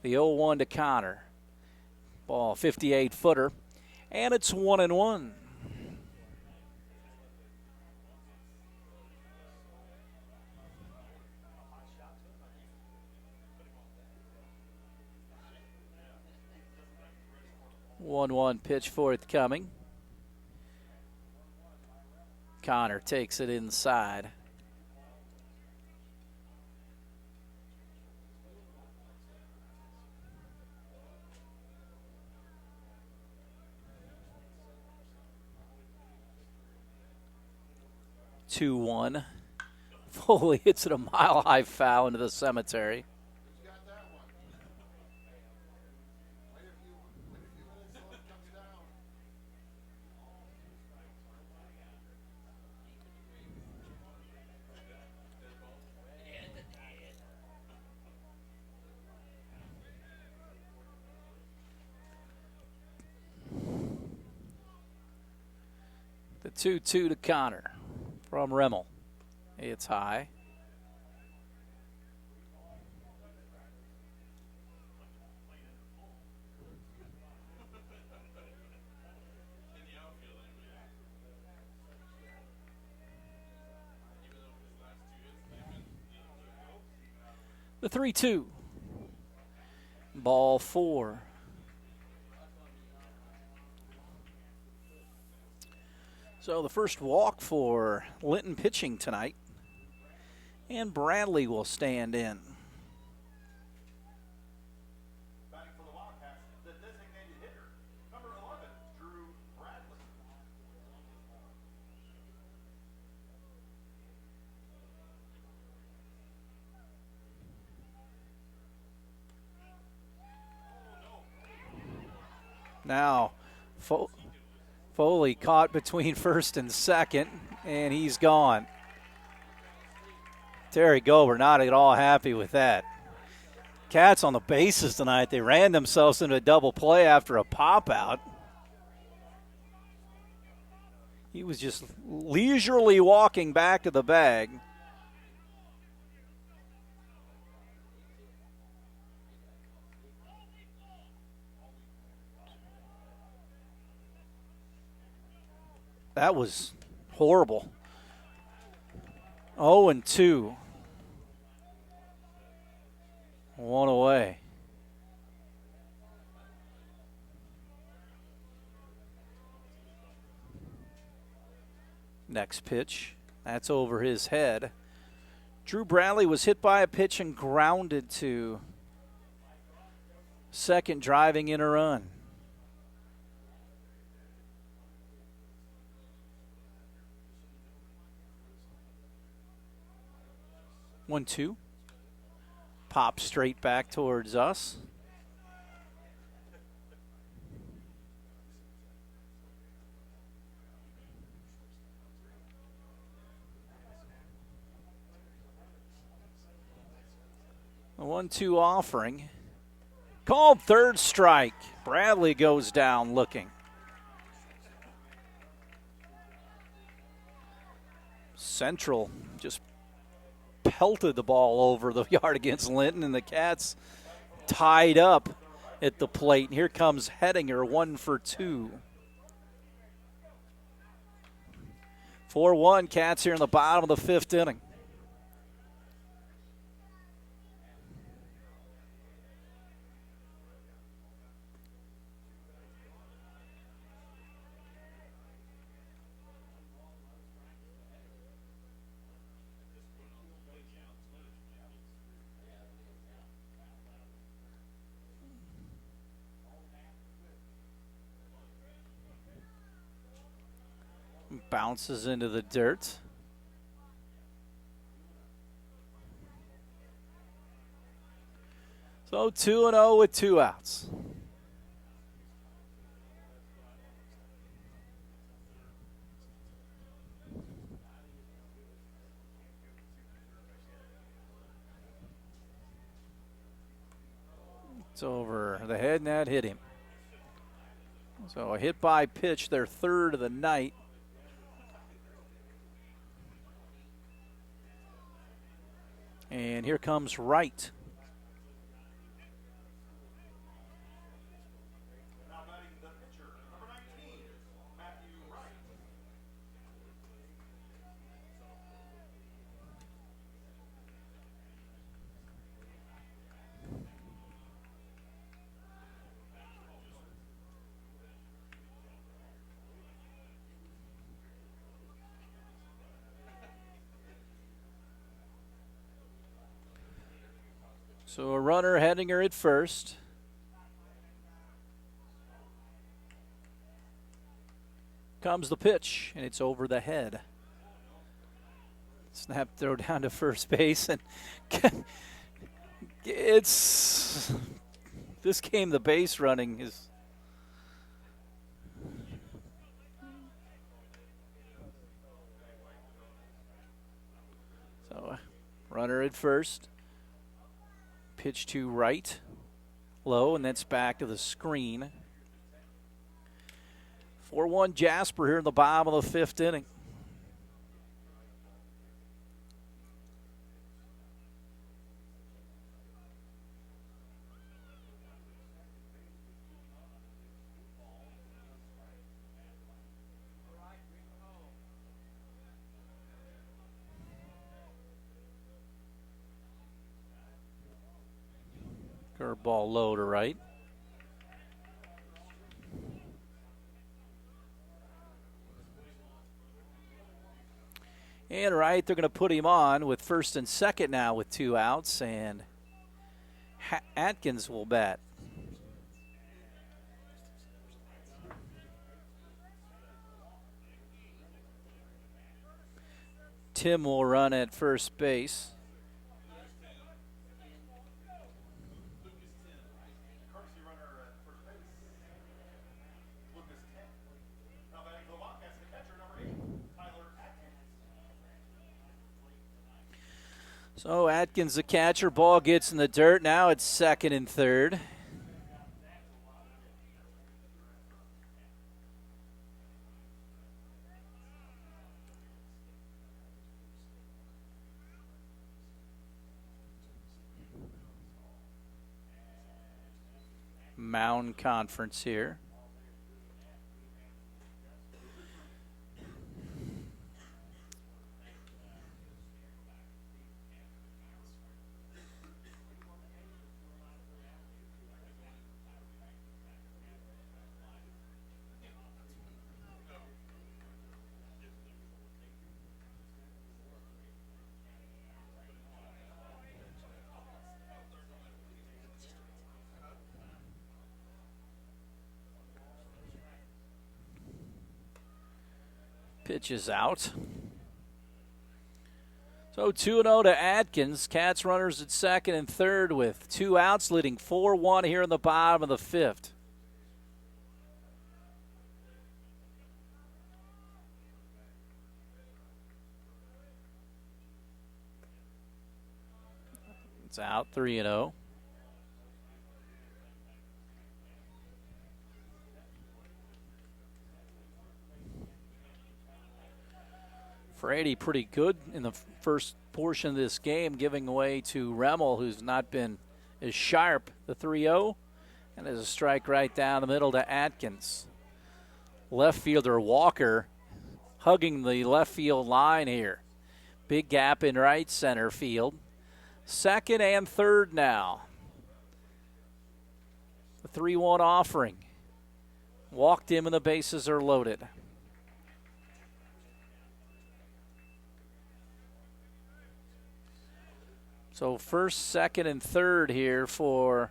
The 0-1 to Connor. Ball 58-footer. And it's 1-1. One pitch forthcoming. Connor takes it inside. Two-one. Foley hits it a mile-high foul into the cemetery. The 2-2 to Connor from Remmel. It's high. The 3-2. Ball 4. So the first walk for Linton pitching tonight. And Bradley will stand in. Batting for the Wildcats, the designated hitter, number 11, Drew Bradley. Now Foley caught between first and second, and he's gone. Terry Gober not at all happy with that. Cats on the bases tonight. They ran themselves into a double play after a pop out. He was just leisurely walking back to the bag. That was horrible. 0-2. One away. Next pitch. That's over his head. Drew Bradley was hit by a pitch and grounded to second, driving in a run. One, two. Pop straight back towards us. The 1-2 offering. Called third strike. Bradley goes down looking. Central just pelted the ball over the yard against Linton, and the Cats tied up at the plate. And here comes Hettinger, 1 for 2. 4-1 Cats here in the bottom of the fifth inning. Bounces into the dirt. So 2-0 with 2 outs. It's over the head, and that hit him. So a hit by pitch, their third of the night. And here comes Wright. Now batting the pitcher, number 19, Matthew Wright. So a runner heading her at first. Comes the pitch, and it's over the head. Snap throw down to first base, and it's this game. The base running is so runner at first. Pitch to right, low, and that's back to the screen. 4-1 Jasper here in the bottom of the fifth inning. Curveball low to right. And right, they're going to put him on with first and second now with 2 outs, and Atkins will bat. Tim will run at first base. So Atkins, the catcher, ball gets in the dirt. Now it's 2nd and 3rd. Mound Conference here. Pitch is out. So 2-0 to Atkins. Cats runners at 2nd and 3rd with 2 outs, leading 4-1 here in the bottom of the 5th. It's out, 3-0. Frady pretty good in the first portion of this game, giving away to Remmel, who's not been as sharp. The 3-0, and there's a strike right down the middle to Atkins. Left fielder Walker hugging the left field line here. Big gap in right center field. 2nd and 3rd now. The 3-1 offering. Walked him and the bases are loaded. So 1st, 2nd, and 3rd here for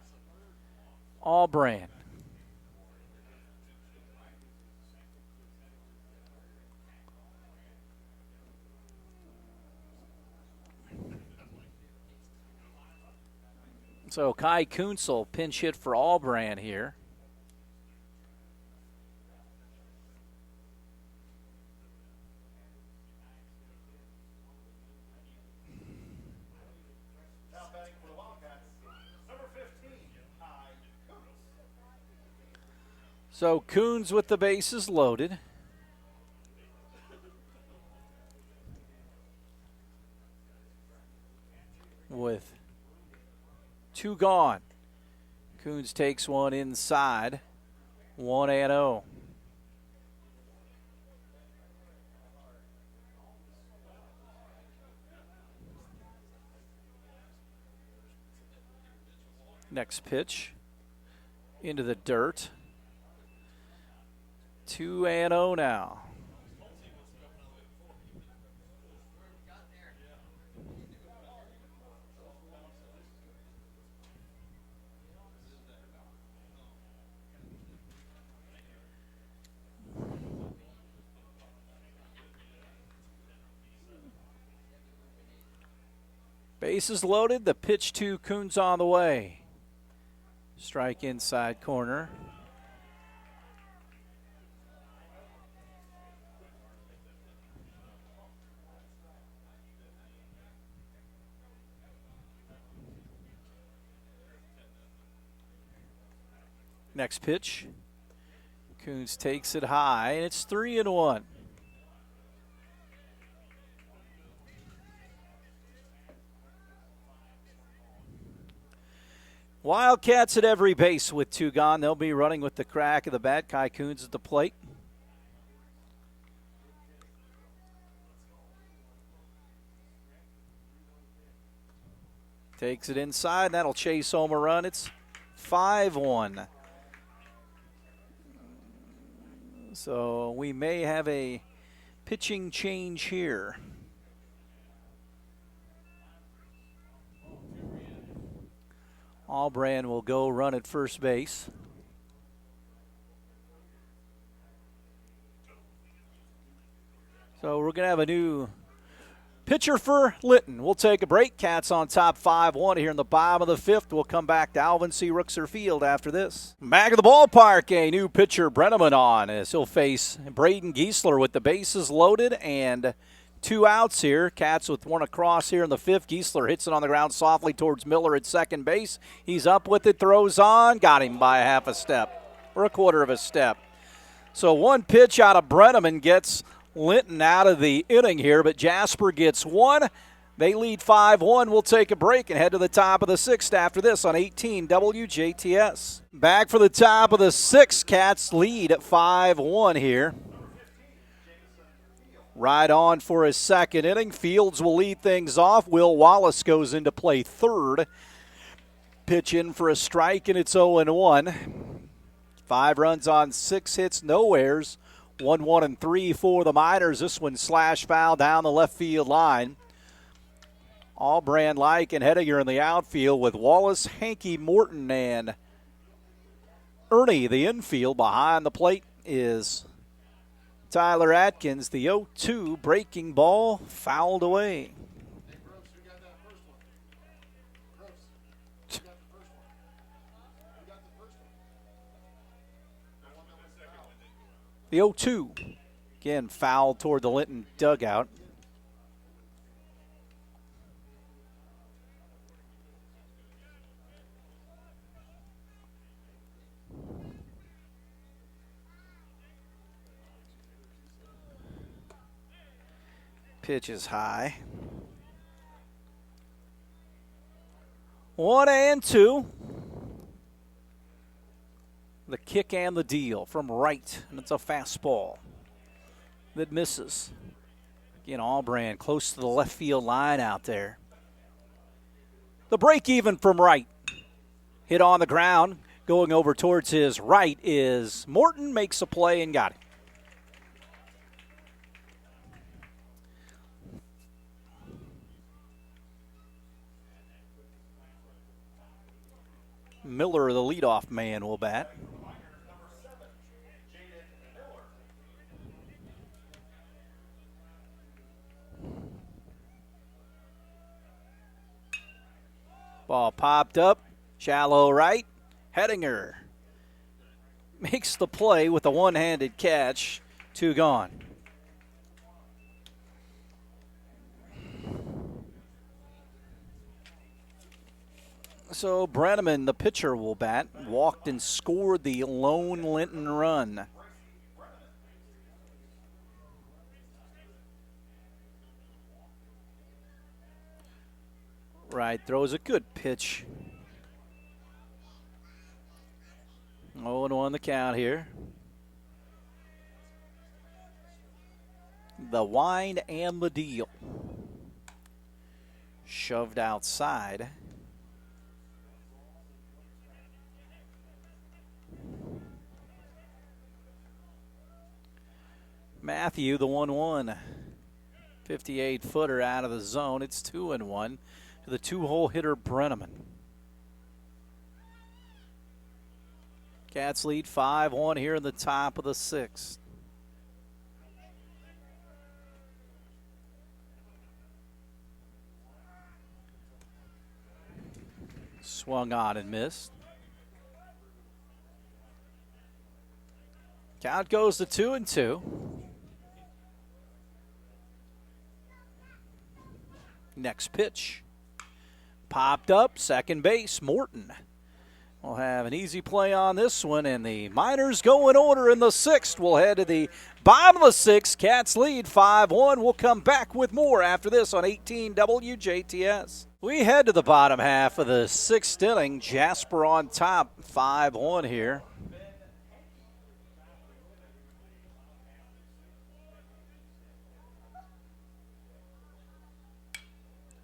Albran. So Kai Kunzel pinch hit for Albran here. Now batting for the Wildcats, number 15, Kai Kunzel. So Coons with the bases loaded. With 2 gone. Coons takes one inside. 1-0. Next pitch. Into the dirt. 2-0 now. Bases loaded. The pitch to Coons on the way. Strike inside corner. Next pitch. Coons takes it high, and it's 3-1. Wildcats at every base with 2 gone. They'll be running with the crack of the bat. Kai Coons at the plate. Takes it inside. That'll chase home a run. It's 5-1. So we may have a pitching change here. Albran will go run at first base. So we're going to have a new pitcher for Linton. We'll take a break. Cats on top 5-1 here in the bottom of the 5th. We'll come back to Alvin C. Rookser Field after this. Back at the ballpark, a new pitcher, Brenneman, on as he'll face Braden Giesler with the bases loaded and 2 outs here. Cats with 1 across here in the 5th. Giesler hits it on the ground softly towards Miller at second base. He's up with it, throws on, got him by a half a step or a quarter of a step. So 1 pitch out of Brenneman gets Linton out of the inning here, but Jasper gets 1. They lead 5-1. We'll take a break and head to the top of the 6th after this on 18 WJTS. Back for the top of the 6th. Cats lead at 5-1 here. Right on for his second inning. Fields will lead things off. Will Wallace goes into play third. Pitch in for a strike, and it's 0-1. 5 runs on 6 hits, no errors. 1-1-3 for the Miners. This one slash foul down the left field line. Allbrand, Like, and Hediger in the outfield with Wallace, Hankey, Morton, and Ernie. The infield behind the plate is Tyler Atkins. The 0-2 breaking ball fouled away. The 0-2, again, fouled toward the Linton dugout. Pitch is high. 1-2. The kick and the deal from right, and it's a fastball that misses. Again, Allbrand close to the left field line out there. The break even from right. Hit on the ground, going over towards his right is Morton, makes a play and got it. Miller, the leadoff man, will bat. Ball popped up, shallow right. Hedinger makes the play with a one-handed catch. 2 gone. So Brenneman, the pitcher, will bat. Walked and scored the lone Linton run. Right, throws a good pitch. 0-1 the count here. The wind and the deal. Shoved outside. Matthew, the 1-1. 58-footer out of the zone. It's 2-1 to the 2-hole hitter Brenneman. Cats lead 5-1 here in the top of the 6th. Swung on and missed. Count goes to 2-2. Next pitch. Popped up, second base, Morton. We'll have an easy play on this one, and the Miners go in order in the 6th. We'll head to the bottom of the 6th. Cats lead 5-1. We'll come back with more after this on 18 WJTS. We head to the bottom half of the 6th inning. Jasper on top, 5-1 here.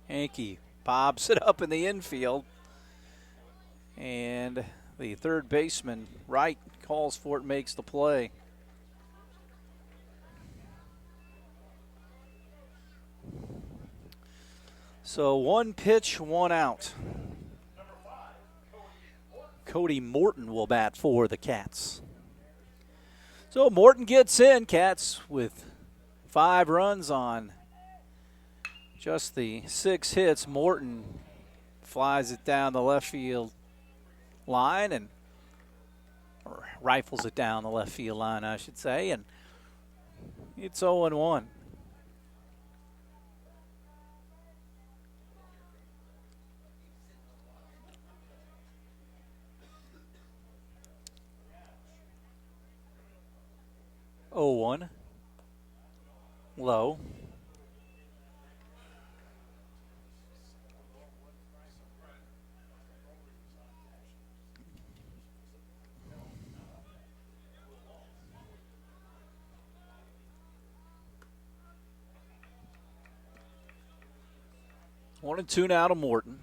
Hankey pops it up in the infield. And the third baseman, Wright, calls for it, makes the play. So 1 pitch, 1 out. Cody Morton will bat for the Cats. So Morton gets in. Cats with 5 runs on just the 6 hits. Morton flies it down the left field line or rifles it down the left field line, I should say, and it's 0-1. 1. Low. One and two now to Morton.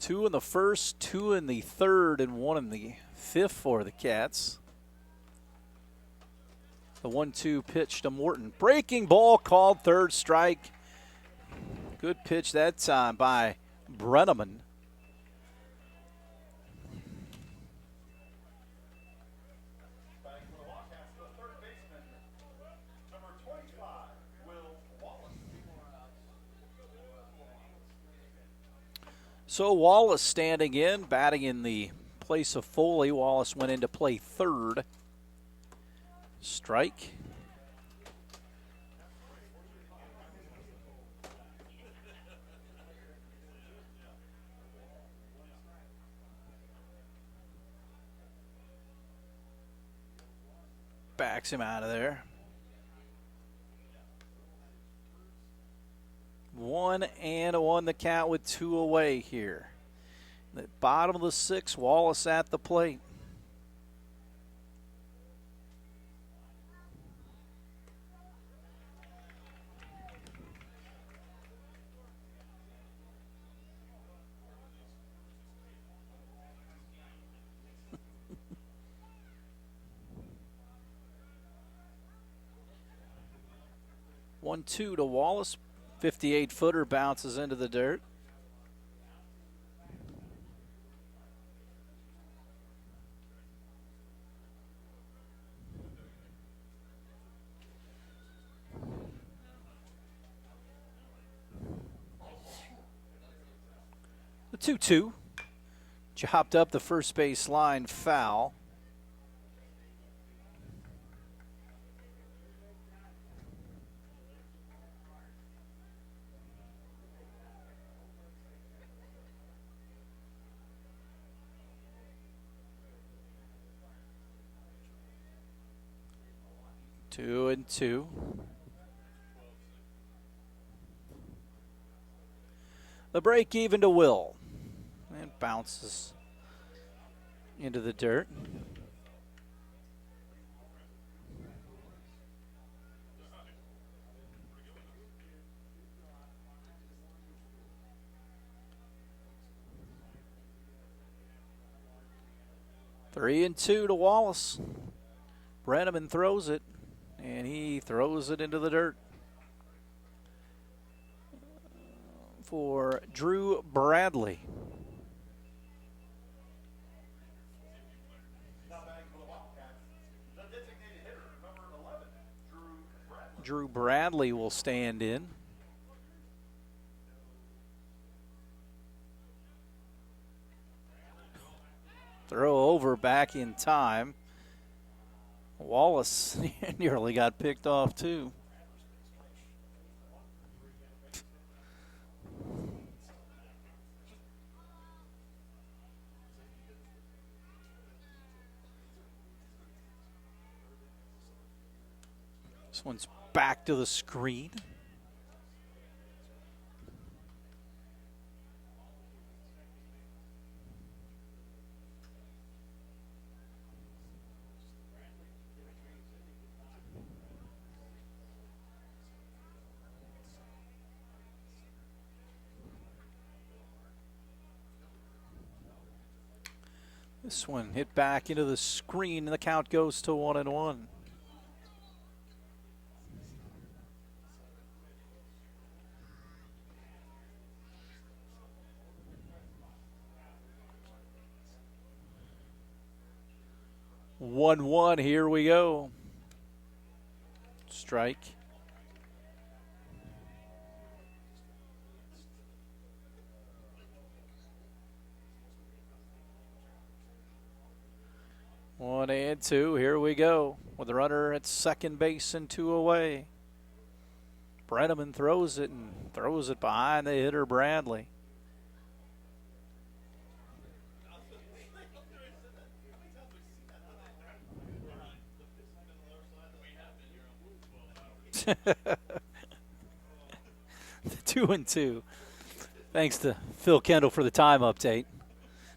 2 in the first, 2 in the third, and 1 in the fifth for the Cats. The 1-2 pitch to Morton. Breaking ball called, third strike. Good pitch that time by Brenneman. Batting for the Wildcats, the third baseman, number 25, Will Wallace. So Wallace standing in, batting in the place of Foley. Wallace went in to play third. Strike. Backs him out of there. 1-1 the count with 2 away here. The bottom of the 6th, Wallace at the plate. One, 2 to Wallace. 58-footer bounces into the dirt. The 2-2. Chopped up the first base line, foul. Two and two. The break even to Will. And bounces into the dirt. Three and two to Wallace. Brenneman throws it, and he throws it into the dirt. For Drew Bradley. Now batting for the Wildcats, the designated hitter, number 11, Drew Bradley. Drew Bradley will stand in. Throw over back in time. Wallace nearly got picked off too. This one's back to the screen. This one hit back into the screen, and the count goes to 1-1. One, here we go. Strike. One and two, here we go. With the runner at second base and 2 away. Brenneman throws it and throws it behind the hitter Bradley. 2-2. Thanks to Phil Kendall for the time update.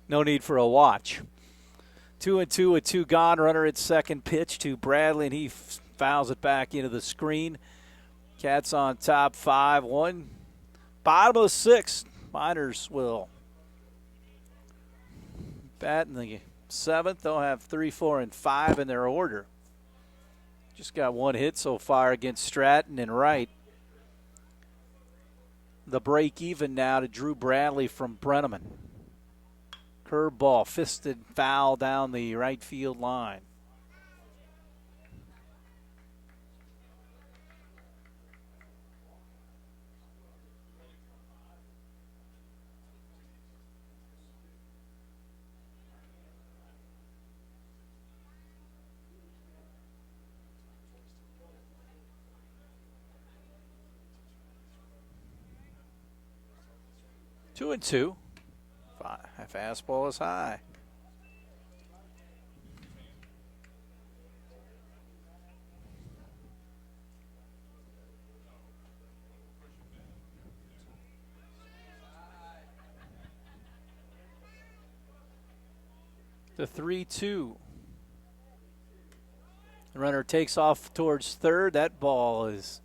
No need for a watch. 2-2 with 2 gone. Runner at second, pitch to Bradley, and he fouls it back into the screen. Cats on top 5-1. Bottom of the 6th. Miners will bat in the 7th. They'll have 3, 4, and 5 in their order. Just got 1 hit so far against Stratton and Wright. The break even now to Drew Bradley from Brenneman. Curveball, fisted foul down the right field line. Two and two. Fastball is high. The 3-2. The runner takes off towards third. That ball is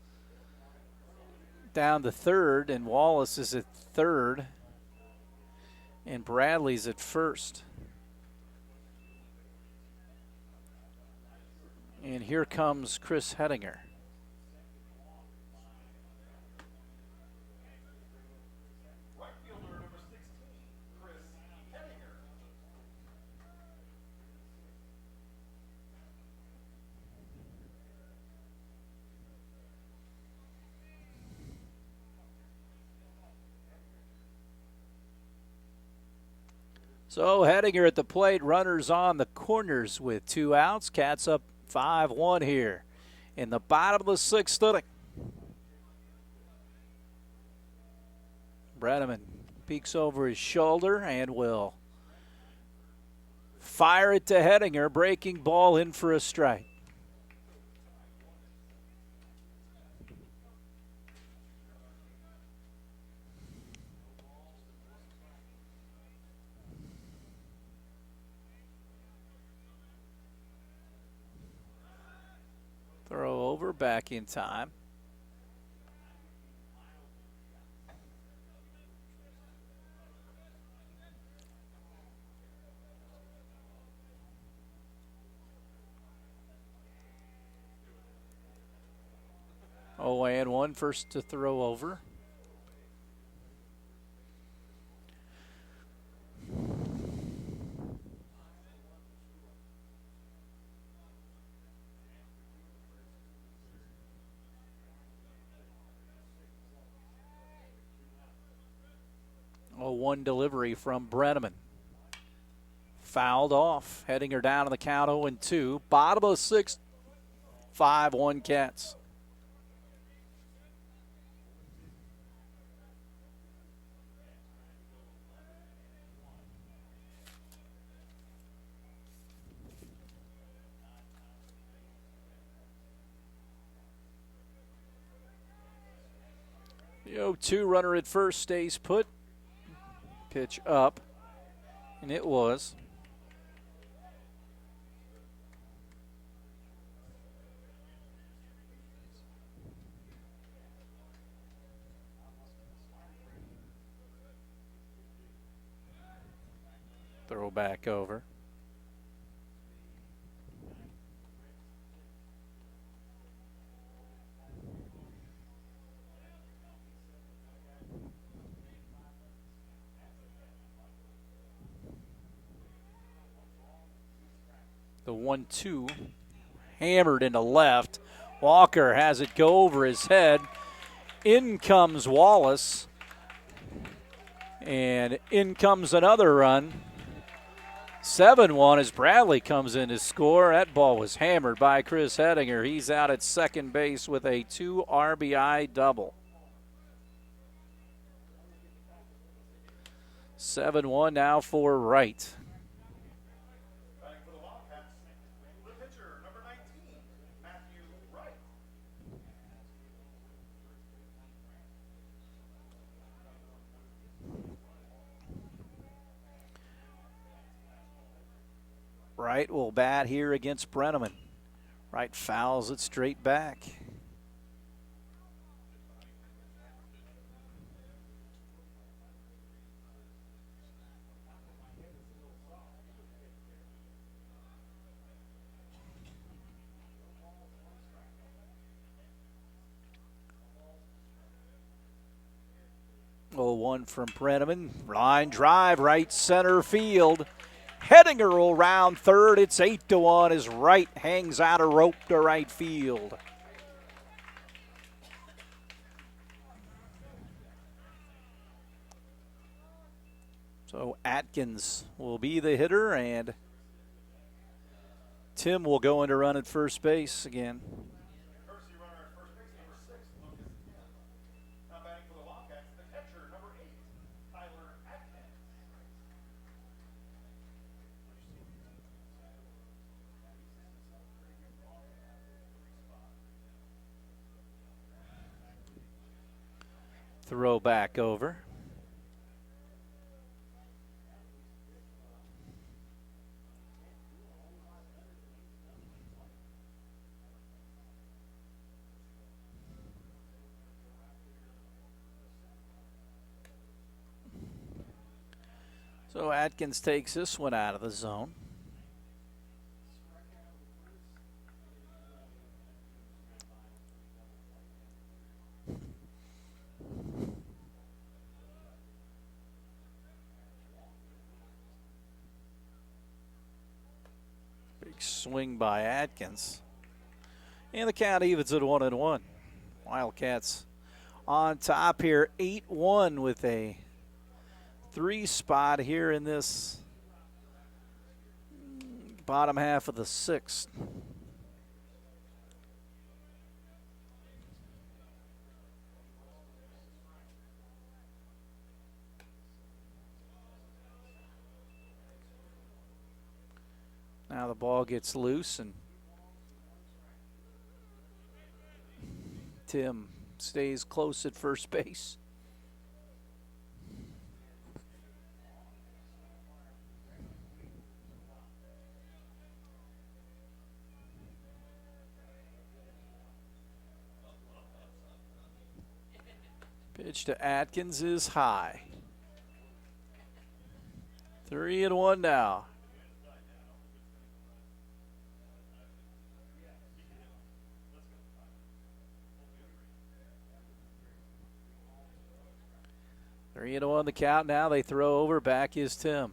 down to third, and Wallace is at third. And Bradley's at first. And here comes Chris Hettinger. Right fielder number 16, Chris Hettinger. So Hettinger at the plate, runners on the corners with 2 outs. Cats up 5-1 here in the bottom of the 6th inning. Brenneman peeks over his shoulder and will fire it to Hettinger. Breaking ball in for a strike. Throw over, back in time. Oh, and 1 first to throw over. Oh, 1 delivery from Brenneman. Fouled off. Hettinger down on the count 0-2. Bottom of the 6th. 5-1 Cats. The 0-2 runner at first stays put. Pitch up, and it was. Throw back over. The 1-2 hammered into left. Walker has it go over his head. In comes Wallace. And in comes another run. 7-1 as Bradley comes in to score. That ball was hammered by Chris Hettinger. He's out at second base with a 2 RBI double. 7-1 now for Wright. Batting for the Wildcats, the pitcher, number 19, Matthew Wright. Wright will bat here against Brenneman. Wright fouls it straight back. Oh, one from Brenneman. Line drive, right center field. Hedinger will round third. It's 8-1 as Wright hangs out a rope to right field. So Atkins will be the hitter, and Tim will go into run at first base again. Courtesy runner at first base, number 6, Lucas Kim. Now batting for the Wildcats, the catcher, number 8, Tyler Atkins. Throw back over. So Atkins takes this one out of the zone. Big swing by Atkins. And the count evens at 1-1. Wildcats on top here, 8-1 with a 3 spot here in this bottom half of the 6th. Now the ball gets loose and Tim stays close at first base. Pitch to Atkins is high. 3-1 now. Three and one the count now. They throw over. Back is Tim.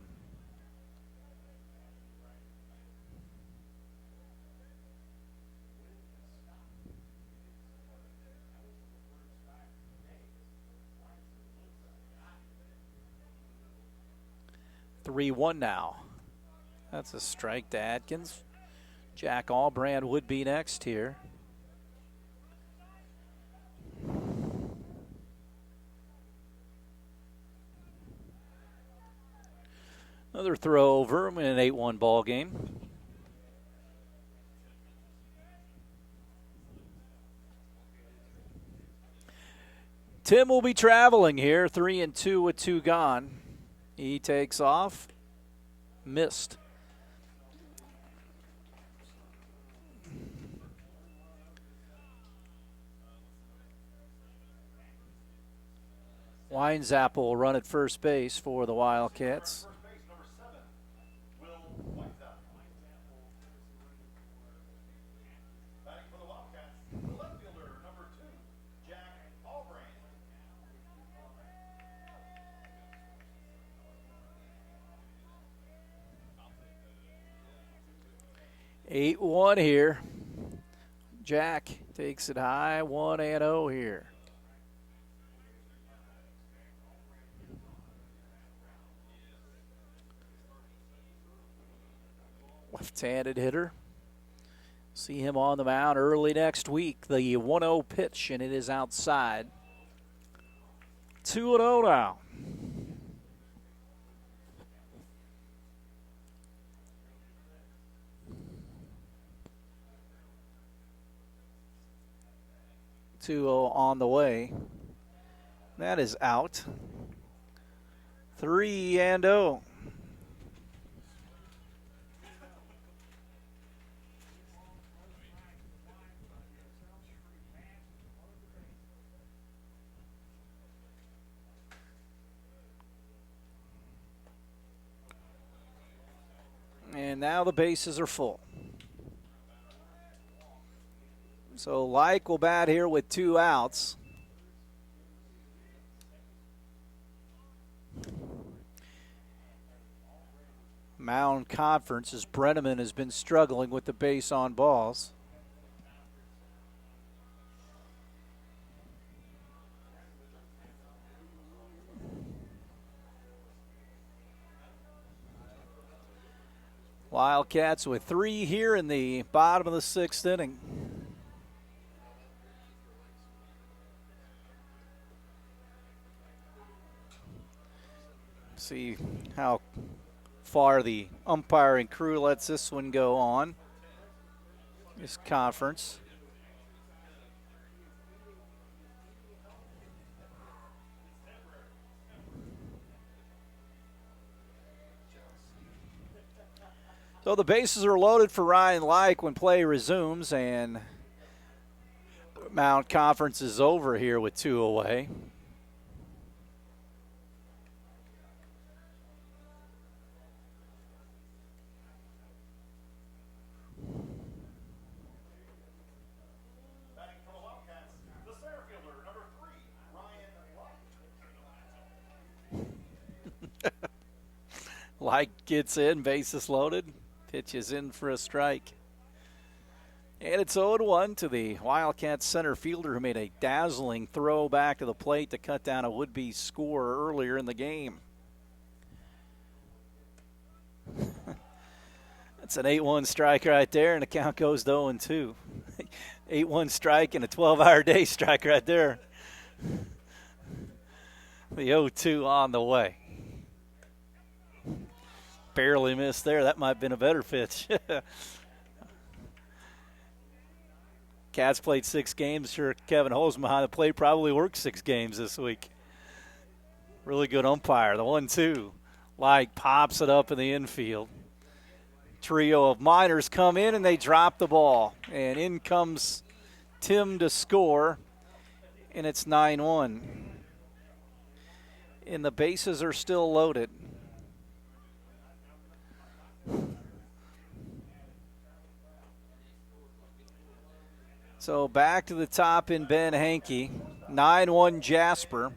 3-1 now. That's a strike to Atkins. Jack Allbrand would be next here. Another throw over in an 8-1 ball game. Tim will be traveling here, 3-2 with 2 gone. He takes off, missed. Weinzappel will run at first base for the Wildcats. Batting for the Wildcats, the left fielder, number 2, Jack Allbrand. 8-1 here. Jack takes it high, 1-0 here. Left-handed hitter. See him on the mound early next week. The 1-0 pitch, and it is outside. 2-0 now. On the way. That is out. 3-0. now the bases are full. So Like will bat here with 2 outs. Mound Conference as Brenneman has been struggling with the base on balls. Wildcats with 3 here in the bottom of the 6th inning. See how far the umpiring crew lets this one go on. This conference. So the bases are loaded for Ryan Like when play resumes, and Mount Conference is over here with 2 away. Batting for the Wildcats, the center fielder, number 3, Ryan White. Like gets in, bases loaded, pitches in for a strike. And it's 0-1 to the Wildcats center fielder who made a dazzling throw back to the plate to cut down a would-be score earlier in the game. That's an 8-1 strike right there, and the count goes to 0-2. 8-1 strike and a 12-hour day strike right there. The 0-2 on the way. Barely missed there. That might have been a better pitch. Cats played 6 games. Sure, Kevin Holmes behind the plate probably worked 6 games this week. Really good umpire. The 1-2. Like pops it up in the infield. Trio of Miners come in and they drop the ball. And in comes Tim to score. And it's 9-1. And the bases are still loaded. So back to the top in Ben Hankey. 9-1 Jasper.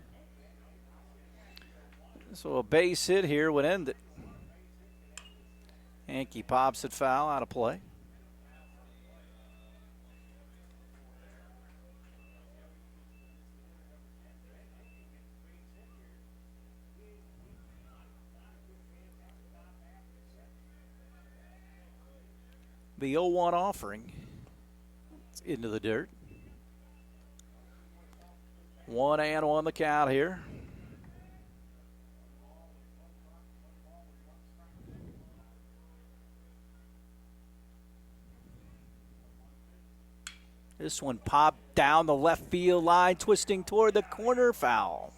So a base hit here would end it. Hankey pops it foul, out of play. The 0-1 offering. It's into the dirt. 1-1 the count here. This one popped down the left field line, twisting toward the corner, foul.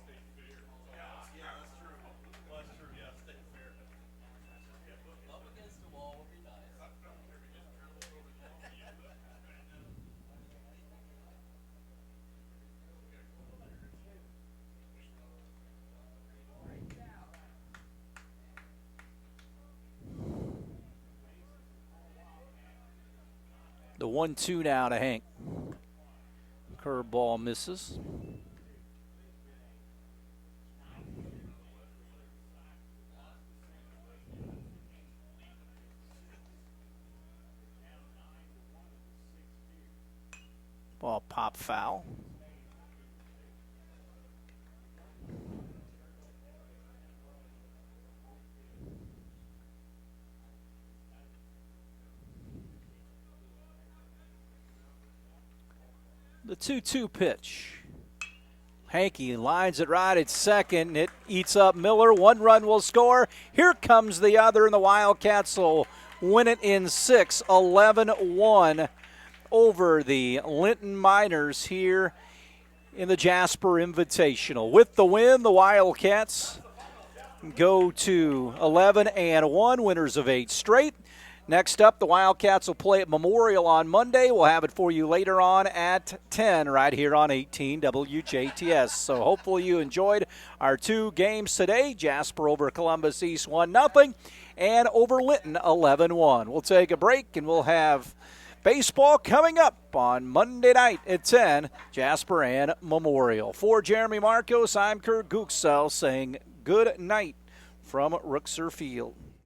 The 1-2 now to Hank. Curveball misses. Ball pop foul. The 2-2 pitch. Hankey lines it right at second. It eats up Miller. 1 run will score. Here comes the other, and the Wildcats will win it in 6. 11-1 over the Linton Miners here in the Jasper Invitational. With the win, the Wildcats go to 11-1, winners of 8 straight. Next up, the Wildcats will play at Memorial on Monday. We'll have it for you later on at 10 right here on 18 WJTS. So hopefully you enjoyed our 2 games today. Jasper over Columbus East 1-0 and over Linton 11-1. We'll take a break and we'll have baseball coming up on Monday night at 10, Jasper and Memorial. For Jeremy Marcos, I'm Kurt Guxel saying good night from Rookser Field.